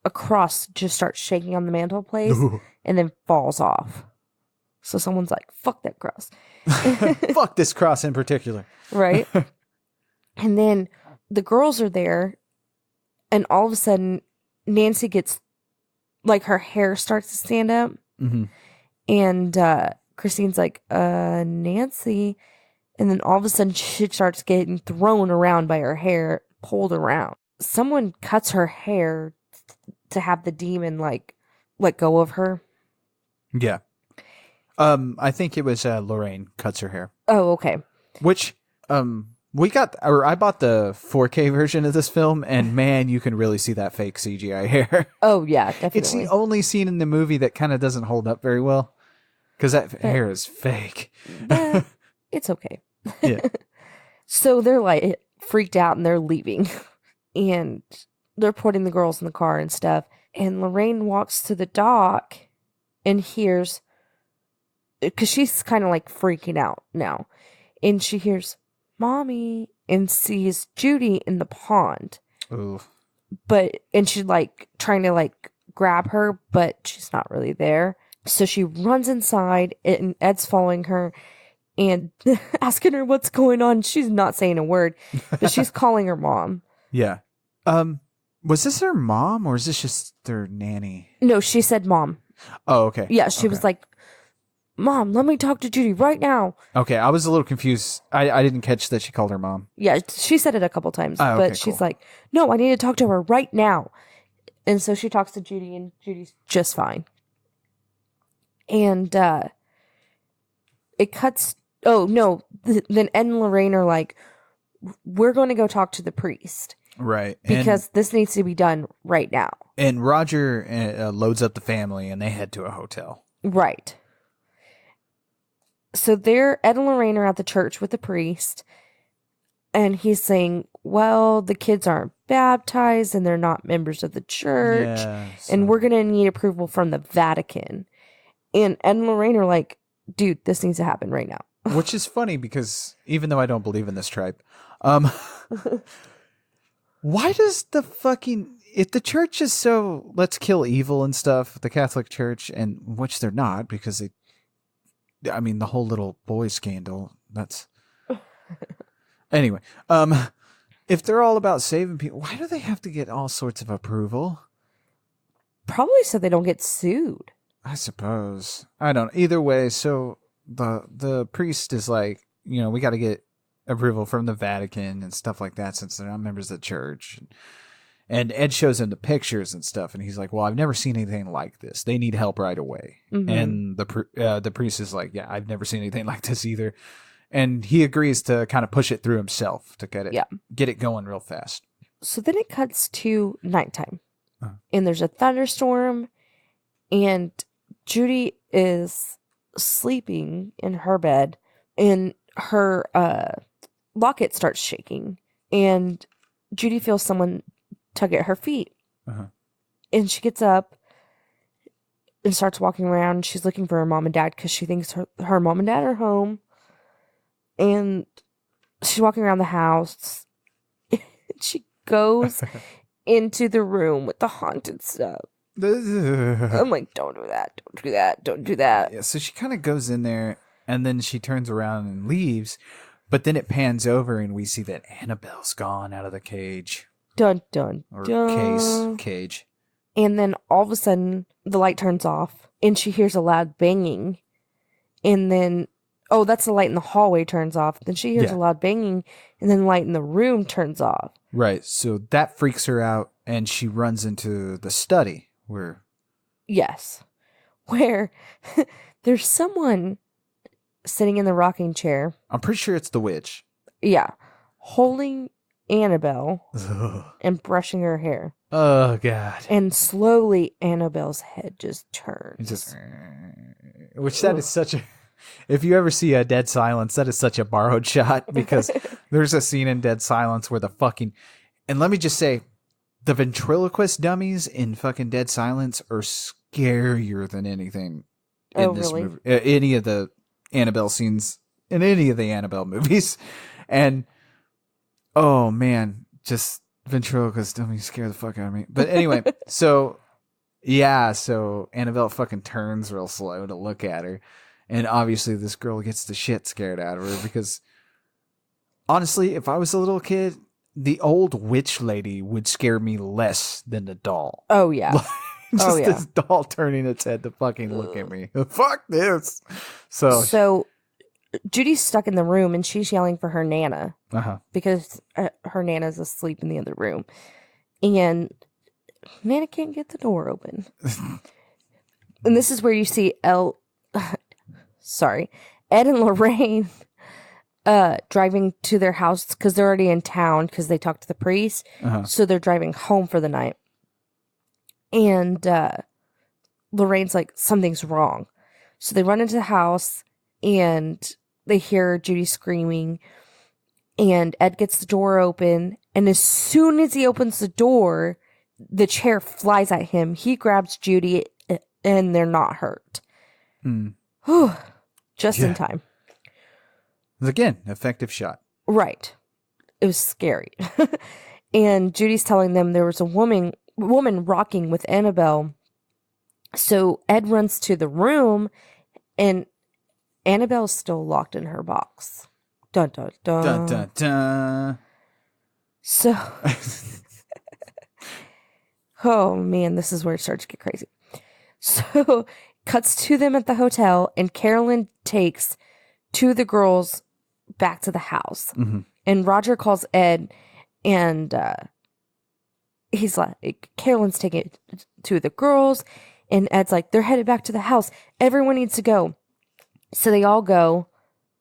a cross just starts shaking on the mantelpiece and then falls off. So someone's like, "Fuck that cross." Fuck this cross in particular. Right? And then the girls are there, and all of a sudden, Nancy gets, like, her hair starts to stand up. Mm-hmm. And Christine's like, Nancy. And then all of a sudden, she starts getting thrown around by her hair, pulled around. Someone cuts her hair to have the demon, like, let go of her. Yeah. I think it was Lorraine cuts her hair. Oh, okay. Which I bought the 4K version of this film, and man, you can really see that fake CGI hair. Oh, yeah, definitely. It's the only scene in the movie that kind of doesn't hold up very well because that hair is fake. It's okay. Yeah. So they're like freaked out and they're leaving. And they're putting the girls in the car and stuff. And Lorraine walks to the dock and hears, because she's kind of like freaking out now. And she hears, "Mommy," and sees Judy in the pond. Ooh. And she's like trying to like grab her, but she's not really there. So she runs inside and Ed's following her and asking her what's going on. She's not saying a word, but she's calling her mom. Yeah. Was this her mom or is this just their nanny? No, she said mom. Oh, okay. Yeah, she was like, Mom, let me talk to Judy right now. Okay, I was a little confused. I didn't catch that she called her mom. Yeah, she said it a couple times, Oh, okay, but she's cool. like, no, I need to talk to her right now. And so she talks to Judy, and Judy's just fine. And it cuts. Oh, no. Then Ed and Lorraine are like, we're going to go talk to the priest. Right. Because this needs to be done right now. And Roger loads up the family, and they head to a hotel. Right. So Ed and Lorraine are at the church with the priest, and he's saying, well, the kids aren't baptized and they're not members of the church, and we're going to need approval from the Vatican. And Ed and Lorraine are like, dude, this needs to happen right now. Which is funny because even though I don't believe in this tribe, why does if the church is so let's kill evil and stuff, the Catholic Church, and which they're not because the whole little boy scandal, that's anyway, if they're all about saving people, why do they have to get all sorts of approval? Probably so they don't get sued. I suppose. I don't know. Either way, so the priest is like, we got to get approval from the Vatican and stuff like that since they're not members of the church. And Ed shows him the pictures and stuff, and he's like, well, I've never seen anything like this. They need help right away. Mm-hmm. And the priest is like, yeah, I've never seen anything like this either. And he agrees to kind of push it through himself to get it going real fast. So then it cuts to nighttime, and there's a thunderstorm, and Judy is sleeping in her bed, and her locket starts shaking, and Judy feels someone tug at her feet. And she gets up and starts walking around. She's looking for her mom and dad because she thinks her mom and dad are home. And she's walking around the house. She goes into the room with the haunted stuff. I'm like, don't do that. Don't do that. Don't do that. Yeah, so she kind of goes in there and then she turns around and leaves. But then it pans over and we see that Annabelle's gone out of the cage. Dun, dun, or dun. cage. And then all of a sudden, the light turns off, and she hears a loud banging. And then, that's the light in the hallway turns off. Then she hears a loud banging, and then the light in the room turns off. Right, so that freaks her out, and she runs into the study, where... Yes. Where there's someone sitting in the rocking chair. I'm pretty sure it's the witch. Yeah. Holding Annabelle and brushing her hair. Oh, God. And slowly Annabelle's head just turns. Which that is such a... If you ever see a Dead Silence, that is such a borrowed shot because there's a scene in Dead Silence where the fucking... And let me just say, the ventriloquist dummies in fucking Dead Silence are scarier than anything in this movie. Any of the Annabelle scenes in any of the Annabelle movies. And... oh, man, just ventriloquist dummies scare the fuck out of me. But anyway, so Annabelle fucking turns real slow to look at her. And obviously this girl gets the shit scared out of her because, honestly, if I was a little kid, the old witch lady would scare me less than the doll. Oh, yeah. This doll turning its head to fucking look at me. Fuck this. So Judy's stuck in the room and she's yelling for her Nana because her Nana's asleep in the other room. And Nana can't get the door open. And this is where you see Ed and Lorraine driving to their house because they're already in town because they talked to the priest. So they're driving home for the night. And Lorraine's like, something's wrong. So they run into the house and they hear Judy screaming, and Ed gets the door open, and as soon as he opens the door, the chair flies at him. He grabs Judy, and they're not hurt. Just in time. Again, effective shot. Right. It was scary. And Judy's telling them there was a woman rocking with Annabelle. So Ed runs to the room, and Annabelle's still locked in her box. Dun, dun, dun. Dun, dun, dun. So Oh man, this is where it starts to get crazy. So, cuts to them at the hotel, and Carolyn takes two of the girls back to the house. Mm-hmm. And Roger calls Ed, and he's like, Carolyn's taking two of the girls, and Ed's like, they're headed back to the house. Everyone needs to go. So they all go.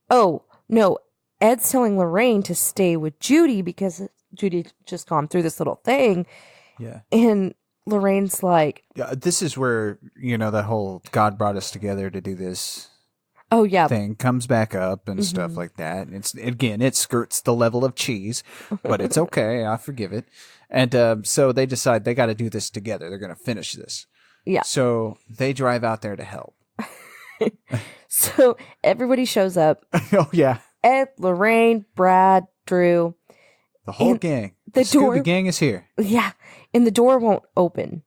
Oh, no, Ed's telling Lorraine to stay with Judy because Judy's just gone through this little thing. Yeah. And Lorraine's like, Yeah, this is where, that whole God brought us together to do this oh, yeah. thing comes back up and stuff like that. And it skirts the level of cheese, but it's okay. I forgive it. And so they decide they got to do this together. They're going to finish this. Yeah. So they drive out there to help. So everybody shows up. Oh, yeah. Ed, Lorraine, Brad, Drew. The whole And gang. the door- Scooby gang is here. Yeah. And the door won't open.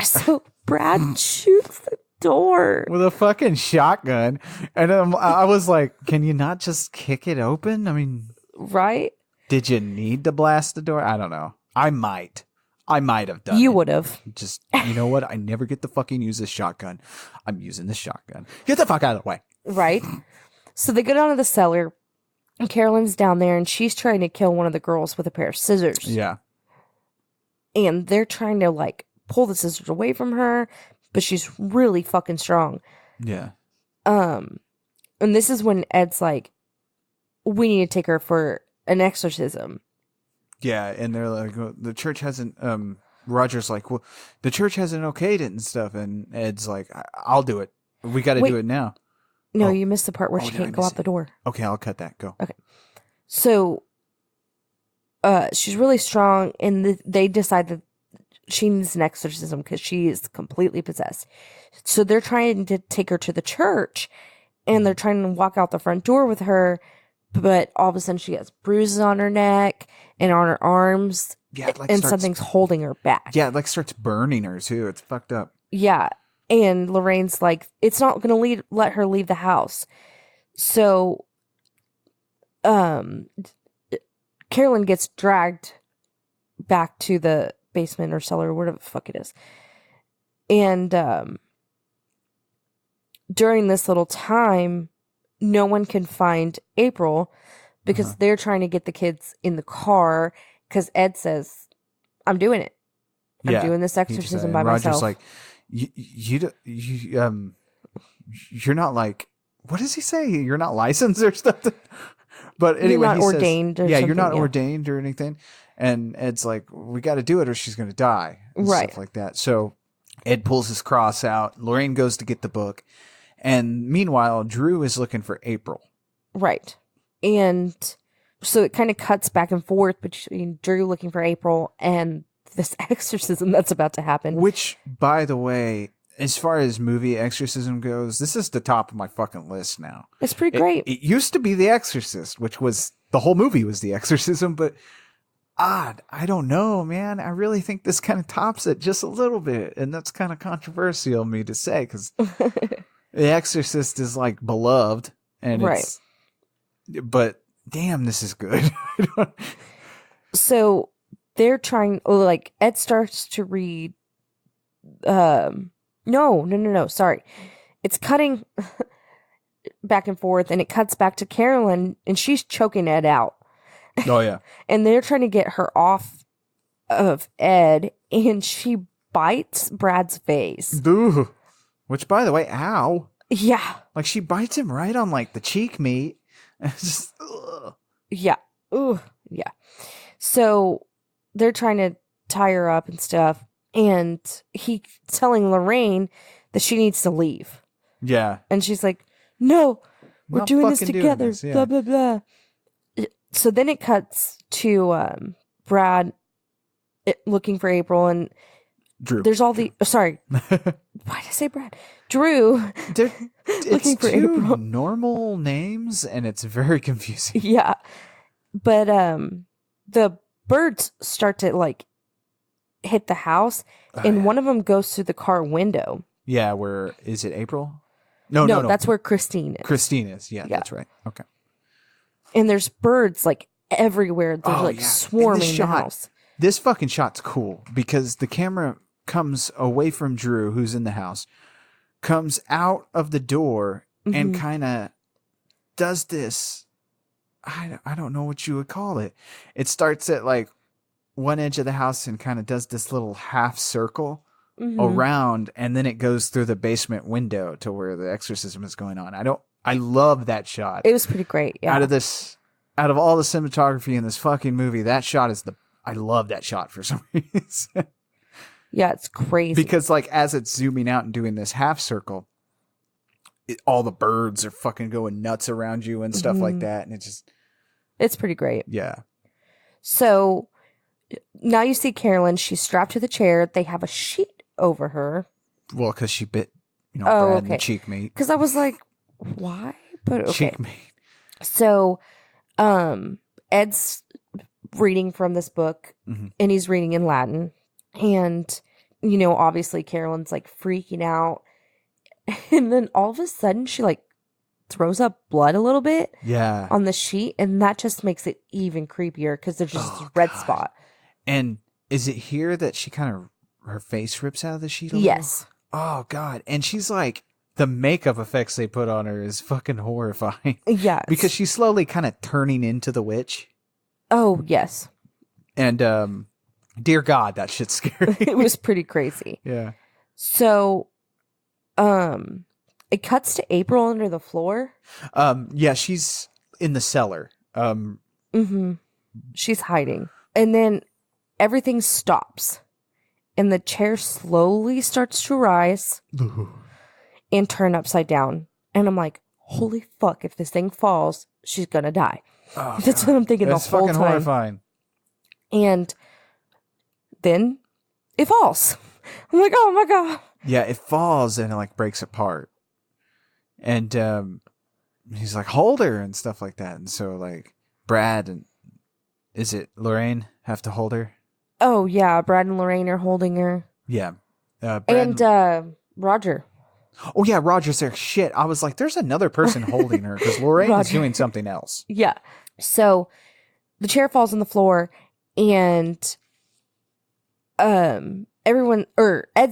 So Brad shoots the door. With a fucking shotgun. And I was like, can you not just kick it open? I mean, Right? did you need to blast the door? I don't know. I might have done You it. would have. Just, you know what? I never get to fucking use this shotgun. I'm using this shotgun. Get the fuck out of the way. Right? So they go down to the cellar. And Carolyn's down there, and she's trying to kill one of the girls with a pair of scissors. Yeah. And they're trying to, like, pull the scissors away from her, but she's really fucking strong. Yeah. And this is when Ed's like, we need to take her for an exorcism. Yeah. And they're like, well, the church hasn't, Roger's like, well, the church hasn't okayed it and stuff. And Ed's like, I'll do it. We got to Wait. do it now. No, Oh. you missed the part where she did I can't go miss out the it? door. Okay, I'll cut that. Go. So, she's really strong, and they decide that she needs an exorcism because she is completely possessed. So they're trying to take her to the church, and they're trying to walk out the front door with her, but all of a sudden she has bruises on her neck and on her arms, Yeah. It, like, and starts, something's holding her back. Yeah. It like starts burning her too. It's fucked up. Yeah. And Lorraine's like, it's not going to let her leave the house. So, Carolyn gets dragged back to the basement or cellar or whatever the fuck it is. And, during this little time, no one can find April because they're trying to get the kids in the car because Ed says, I'm doing it. I'm doing this exorcism by Roger's myself. like, you're not like, what does he say? You're not licensed or something. But anyway, you're not he says, ordained or yeah, something. you're not yeah. ordained or anything. And Ed's like, we got to do it or she's going to die. And Right. Stuff like that. So Ed pulls his cross out. Lorraine goes to get the book. And meanwhile, Drew is looking for April. Right. And so it kind of cuts back and forth between Drew looking for April and this exorcism that's about to happen. Which, by the way, as far as movie exorcism goes, this is the top of my fucking list now. It's pretty great. It used to be The Exorcist, which was the whole movie was The Exorcism, but I don't know, man. I really think this kind of tops it just a little bit, and that's kind of controversial of me to say because The Exorcist is like beloved, and Right. but damn, this is good. So they're trying, like, Ed starts to read. No. Sorry. It's cutting back and forth, and it cuts back to Carolyn, and she's choking Ed out. Oh yeah, And they're trying to get her off of Ed, and she bites Brad's face. Ooh. Which, by the way, ow! Yeah. Like she bites him right on like the cheek meat. It's just, ugh. Yeah. Ooh. Yeah. So they're trying to tie her up and stuff. And he's telling Lorraine that she needs to leave. Yeah. And she's like, no, we're Not doing this fucking doing together. this, yeah. Blah, blah, blah. So then it cuts to Brad looking for April. And Drew. there's all the... sorry. Why did I say Brad? Drew. It's looking for two April. normal names, and it's very confusing. Yeah. But the birds start to, like, hit the house, and one of them goes through the car window. Yeah, where is it? April? No. That's where Christine is. Christine is. Yeah, Yeah. that's right. Okay. And there's birds, like, everywhere. They're, Oh, like, yeah. In swarming the shot, house. This fucking shot's cool because the camera comes away from Drew, who's in the house, comes out of the door and kind of does this. I don't know what you would call it. It starts at like one edge of the house and kind of does this little half circle around, and then it goes through the basement window to where the exorcism is going on. I love that shot. It was pretty great. Yeah. Out of all the cinematography in this fucking movie, that shot is I love that shot for some reason. Yeah, it's crazy. Because like as it's zooming out and doing this half circle, all the birds are fucking going nuts around you and stuff like that, and it's pretty great. Yeah. So now you see Carolyn. She's strapped to the chair. They have a sheet over her. Well, because she bit, Brad in the cheek meat. Because I was like, why? But okay. Cheek meat. So, Ed's reading from this book, and he's reading in Latin, and obviously Carolyn's like freaking out, and then all of a sudden she like throws up blood a little bit, on the sheet, and that just makes it even creepier because there's just a red spot. And is it here that she kind of her face rips out of the sheet? Yes. Oh God! And she's like, the makeup effects they put on her is fucking horrifying. Yeah, because she's slowly kind of turning into the witch. Oh yes. And dear God, that shit's scary. It was pretty crazy. Yeah. So, it cuts to April under the floor. Yeah, she's in the cellar. She's hiding, and then everything stops, and the chair slowly starts to rise and turn upside down. And I'm like, holy fuck! If this thing falls, she's gonna die. Oh, That's what I'm thinking That's the whole fucking time. horrifying. And then it falls. I'm like, oh my God. Yeah, it falls and it like breaks apart. And he's like, hold her and stuff like that. And so like Brad and is it Lorraine have to hold her? Oh yeah, Brad and Lorraine are holding her. Yeah. Brad And Roger. Oh yeah, Roger's there. Shit. I was like, there's another person holding her because Lorraine is doing something else. Yeah. So the chair falls on the floor, and Ed's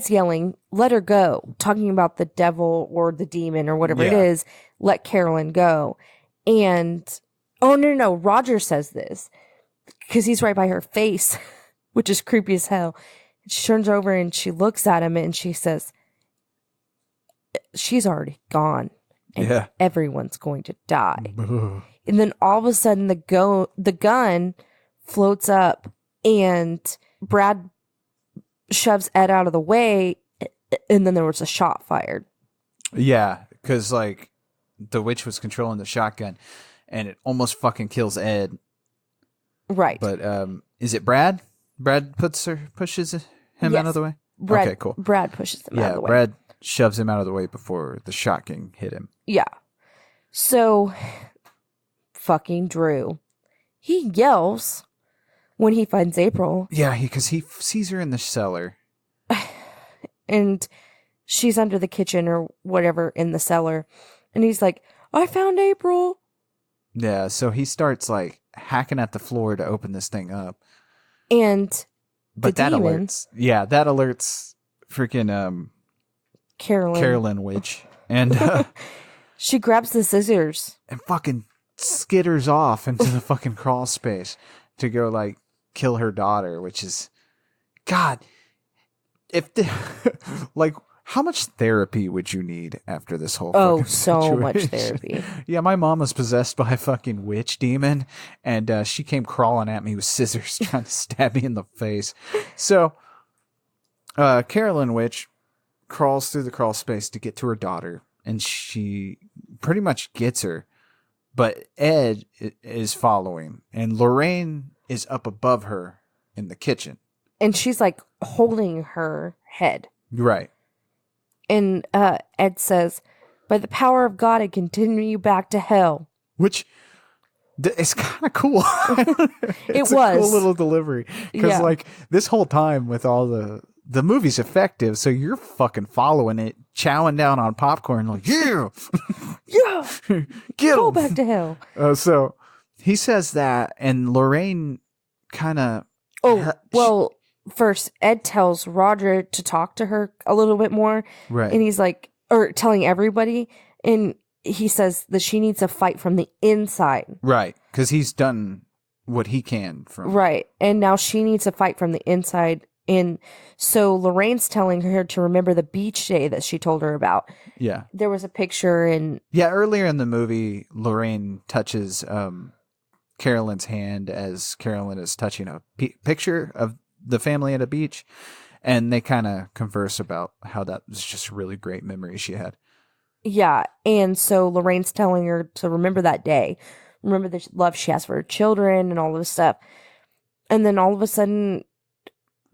yelling, let her go, talking about the devil or the demon or whatever it is, let Carolyn go. And no, Roger says this because he's right by her face, which is creepy as hell. She turns over and she looks at him and she says, she's already gone, and everyone's going to die. And then all of a sudden the gun floats up, and Brad shoves Ed out of the way, and then there was a shot fired. Yeah, because like the witch was controlling the shotgun, and it almost fucking kills Ed. Right. But is it Brad? Brad pushes him out of the way? Okay, cool. Brad pushes him out of the way. Brad shoves him out of the way before the shotgun hit him. Yeah. So, fucking Drew. He yells when he finds April. Yeah, because he sees her in the cellar. And she's under the kitchen or whatever in the cellar. And he's like, I found April. Yeah, so he starts like hacking at the floor to open this thing up. And but that alerts. Yeah, that alerts freaking Carolyn witch. And she grabs the scissors and fucking skitters off into the fucking crawl space to go like kill her daughter, which is God. If like how much therapy would you need after this whole fucking so situation? much therapy. Yeah, my mom was possessed by a fucking witch demon, and she came crawling at me with scissors trying to stab me in the face. So Carolyn witch crawls through the crawl space to get to her daughter, and she pretty much gets her, but Ed is following, and Lorraine is up above her in the kitchen. And she's like holding her head. Right. And Ed says, by the power of God, I continue you back to hell. Which is kind of cool. It's a was cool little delivery. Because like this whole time with all the movie's effective, so you're fucking following it, chowing down on popcorn like, yeah, get go him. back to hell. So he says that, and Lorraine kind of... Oh, well, first, Ed tells Roger to talk to her a little bit more. Right. And he's like, or telling everybody. And he says that she needs to fight from the inside. Right. Because he's done what he can from. Right. And now she needs to fight from the inside. And so Lorraine's telling her to remember the beach day that she told her about. Yeah. There was a picture and Yeah, earlier in the movie, Lorraine touches Carolyn's hand as Carolyn is touching a picture of the family at a beach. And they kind of converse about how that was just a really great memory she had. yeah. And so Lorraine's telling her to remember that day. Remember the love she has for her children and all this stuff. And then all of a sudden,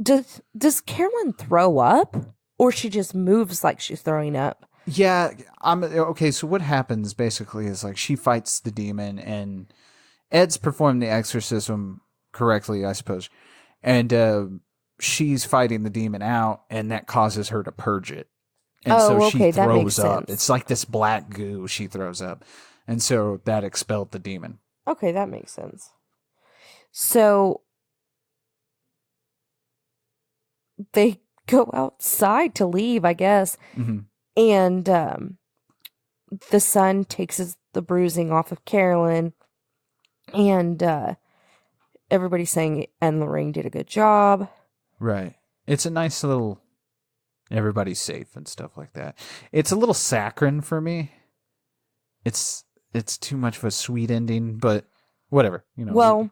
does Carolyn throw up? Or she just moves like she's throwing up? Yeah, okay. So what happens basically is like she fights the demon, and Ed's performed the exorcism correctly, I suppose, and she's fighting the demon out, and that causes her to purge it, and so she that makes throws up. sense. It's like this black goo she throws up, and so that expelled the demon. Okay, that makes sense. So they go outside to leave, I guess. Mm-hmm. And the son takes the bruising off of Carolyn. And everybody's saying and Lorraine did a good job. Right. It's a nice little, everybody's safe and stuff like that. It's a little saccharine for me. It's too much of a sweet ending, but whatever. You know. Well,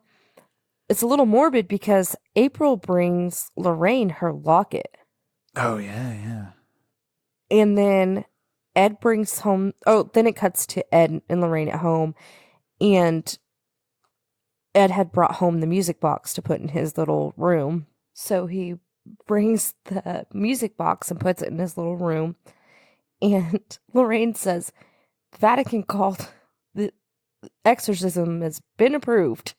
it's a little morbid because April brings Lorraine her locket. Oh, yeah. And then Ed brings home... Oh, then it cuts to Ed and Lorraine at home. And Ed had brought home the music box to put in his little room. So he brings the music box and puts it in his little room. And Lorraine says, the Vatican called the exorcism has been approved.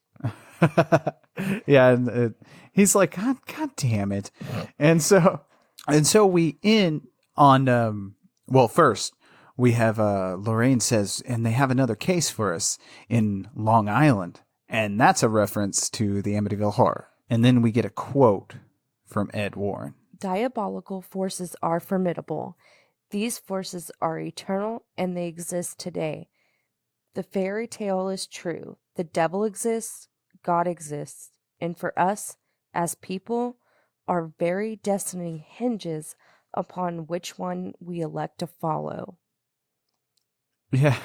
Yeah, and he's like, God damn it. And so we end on, well, first we have, Lorraine says, and they have another case for us in Long Island. And that's a reference to the Amityville Horror. And then we get a quote from Ed Warren. Diabolical forces are formidable. These forces are eternal and they exist today. The fairy tale is true. The devil exists, God exists. And for us, as people, our very destiny hinges upon which one we elect to follow. Yeah.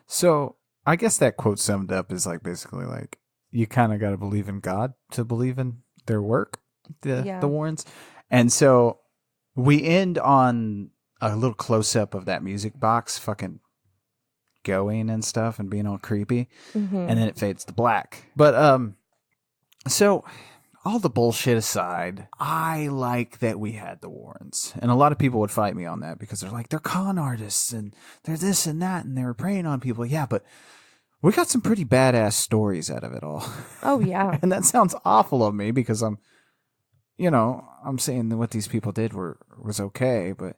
So I guess that quote summed up is like basically like you kind of got to believe in God to believe in their work, the Warrens. And so we end on a little close up of that music box fucking going and stuff and being all creepy. Mm-hmm. And then it fades to black. But so all the bullshit aside, I like that we had the Warrens. And a lot of people would fight me on that because they're like, they're con artists and they're this and that and they were preying on people. Yeah, but we got some pretty badass stories out of it all. Oh, yeah. And that sounds awful of me because I'm saying that what these people did was okay. But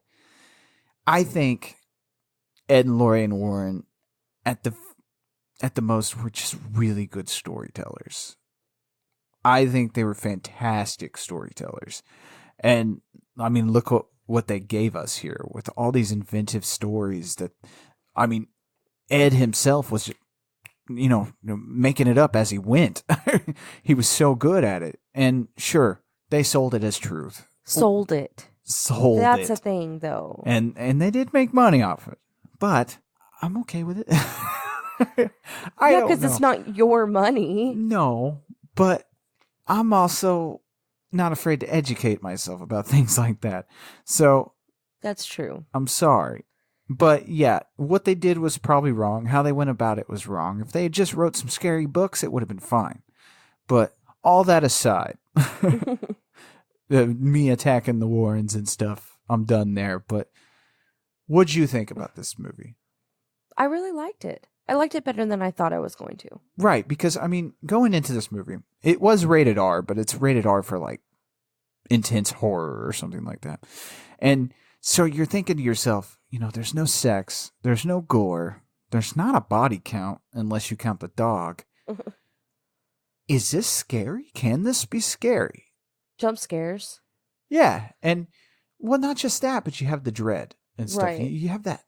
I think Ed and Lorraine Warren at the most were just really good storytellers. I think they were fantastic storytellers. And I mean, look what they gave us here with all these inventive stories that, I mean, Ed himself was, making it up as he went. He was so good at it. And sure, they sold it as truth. Sold it. That's a thing, though. And they did make money off it. But I'm okay with it. Yeah, because it's not your money. No, but I'm also not afraid to educate myself about things like that. So that's true. I'm sorry. But yeah, what they did was probably wrong. How they went about it was wrong. If they had just wrote some scary books, it would have been fine. But all that aside, me attacking the Warrens and stuff, I'm done there. But what'd you think about this movie? I really liked it. I liked it better than I thought I was going to. Right, because, I mean, going into this movie, it was rated R, but it's rated R for, like, intense horror or something like that. And so you're thinking to yourself, there's no sex, there's no gore, there's not a body count unless you count the dog. is this scary? Can this be scary? Jump scares. Yeah, and well, not just that, but you have the dread and stuff. Right. You have that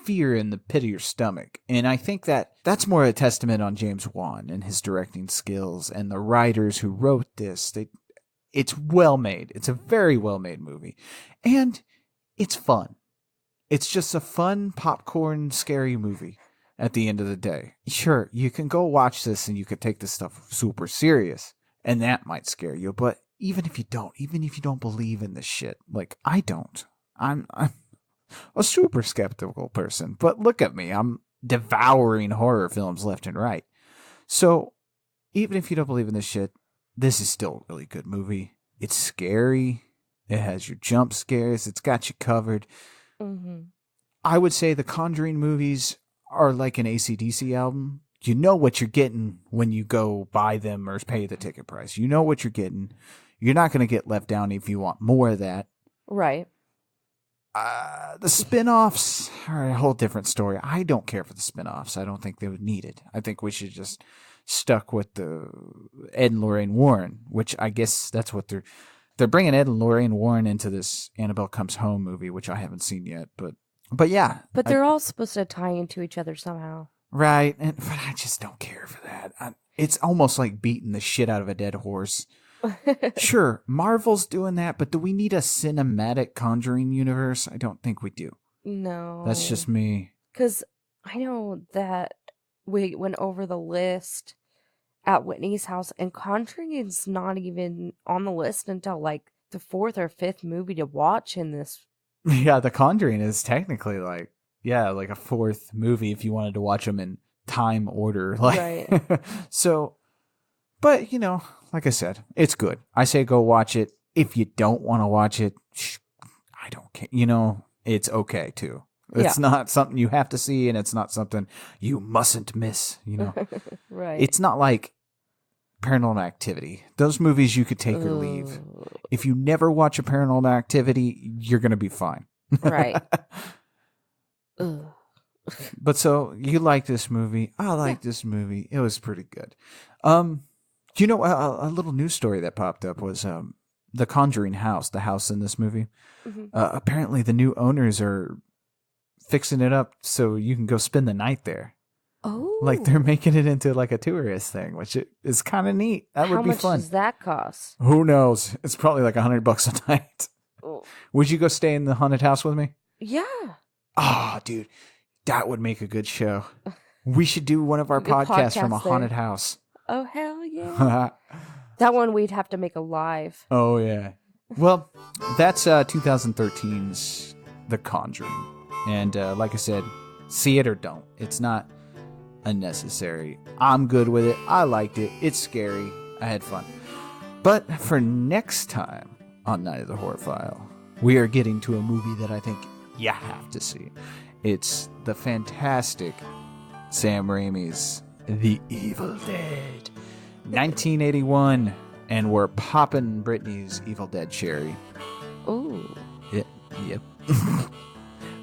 fear in the pit of your stomach, and I think that's more a testament on James Wan and his directing skills and the writers who wrote this. It's well made. It's a very well made movie, and it's fun. It's just a fun popcorn scary movie. At the end of the day, sure, you can go watch this and you could take this stuff super serious, and that might scare you. But even if you don't believe in this shit, like I don't, I'm a super skeptical person. But look at me, I'm devouring horror films left and right. So even if you don't believe in this shit, this is still a really good movie. It's scary. It has your jump scares. It's got you covered. Mm-hmm. I would say the Conjuring movies are like an AC/DC album. You know what you're getting when you go buy them or pay the ticket price. You know what you're getting. You're not going to get left down if you want more of that. Right. The spin-offs are a whole different story. I don't care for the spin-offs. I don't think they would need it. I think we should just stuck with the Ed and Lorraine Warren, which I guess that's what they're bringing Ed and Lorraine Warren into this Annabelle Comes Home movie, which I haven't seen yet. But yeah. But they're all supposed to tie into each other somehow. Right. But I just don't care for that. It's almost like beating the shit out of a dead horse. Sure, Marvel's doing that, but do we need a cinematic Conjuring universe? I don't think we do. No. That's just me. Because I know that we went over the list at Whitney's house, and Conjuring is not even on the list until like the 4th or 5th movie to watch in this. Yeah, The Conjuring is technically like a 4th movie if you wanted to watch them in time order. Like, Right. So, but like I said, it's good. I say go watch it. If you don't want to watch it, I don't care. It's okay too. It's not something you have to see, and it's not something you mustn't miss. Right. It's not like Paranormal Activity. Those movies you could take or leave. If you never watch a Paranormal Activity, you're going to be fine. Right. But so you like this movie? I like this movie. It was pretty good. A little news story that popped up was the Conjuring house, the house in this movie. Mm-hmm. Apparently, the new owners are fixing it up so you can go spend the night there. Oh. Like they're making it into like a tourist thing, which is kind of neat. That would be fun. How much does that cost? Who knows? It's probably like $100 a night. Oh. Would you go stay in the haunted house with me? Yeah. Oh, dude, that would make a good show. We should do one of our podcasts from a haunted house. Oh, hell yeah. That one we'd have to make a live. Oh, yeah. Well, that's 2013's The Conjuring. And like I said, see it or don't. It's not unnecessary. I'm good with it. I liked it. It's scary. I had fun. But for next time on Night of the Horror File, we are getting to a movie that I think you have to see. It's the fantastic Sam Raimi's The Evil Dead, 1981, and we're popping Brittany's Evil Dead cherry. Ooh. Yep.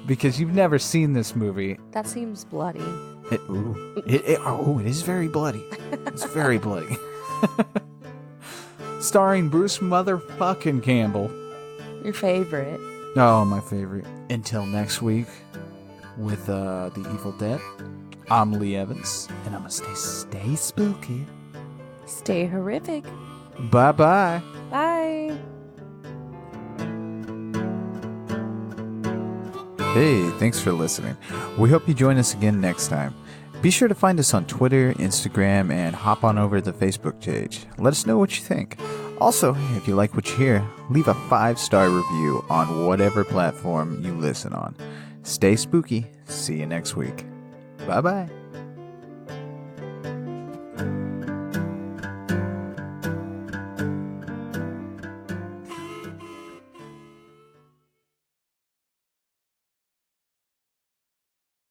Because you've never seen this movie. That seems bloody. It is very bloody. It's very bloody. Starring Bruce motherfucking Campbell. Your favorite. Oh, my favorite. Until next week with The Evil Dead, I'm Lee Evans, and I'm going to stay spooky. Stay horrific. Bye-bye. Bye. Hey, thanks for listening. We hope you join us again next time. Be sure to find us on Twitter, Instagram, and hop on over to the Facebook page. Let us know what you think. Also, if you like what you hear, leave a 5-star review on whatever platform you listen on. Stay spooky. See you next week. Bye-bye.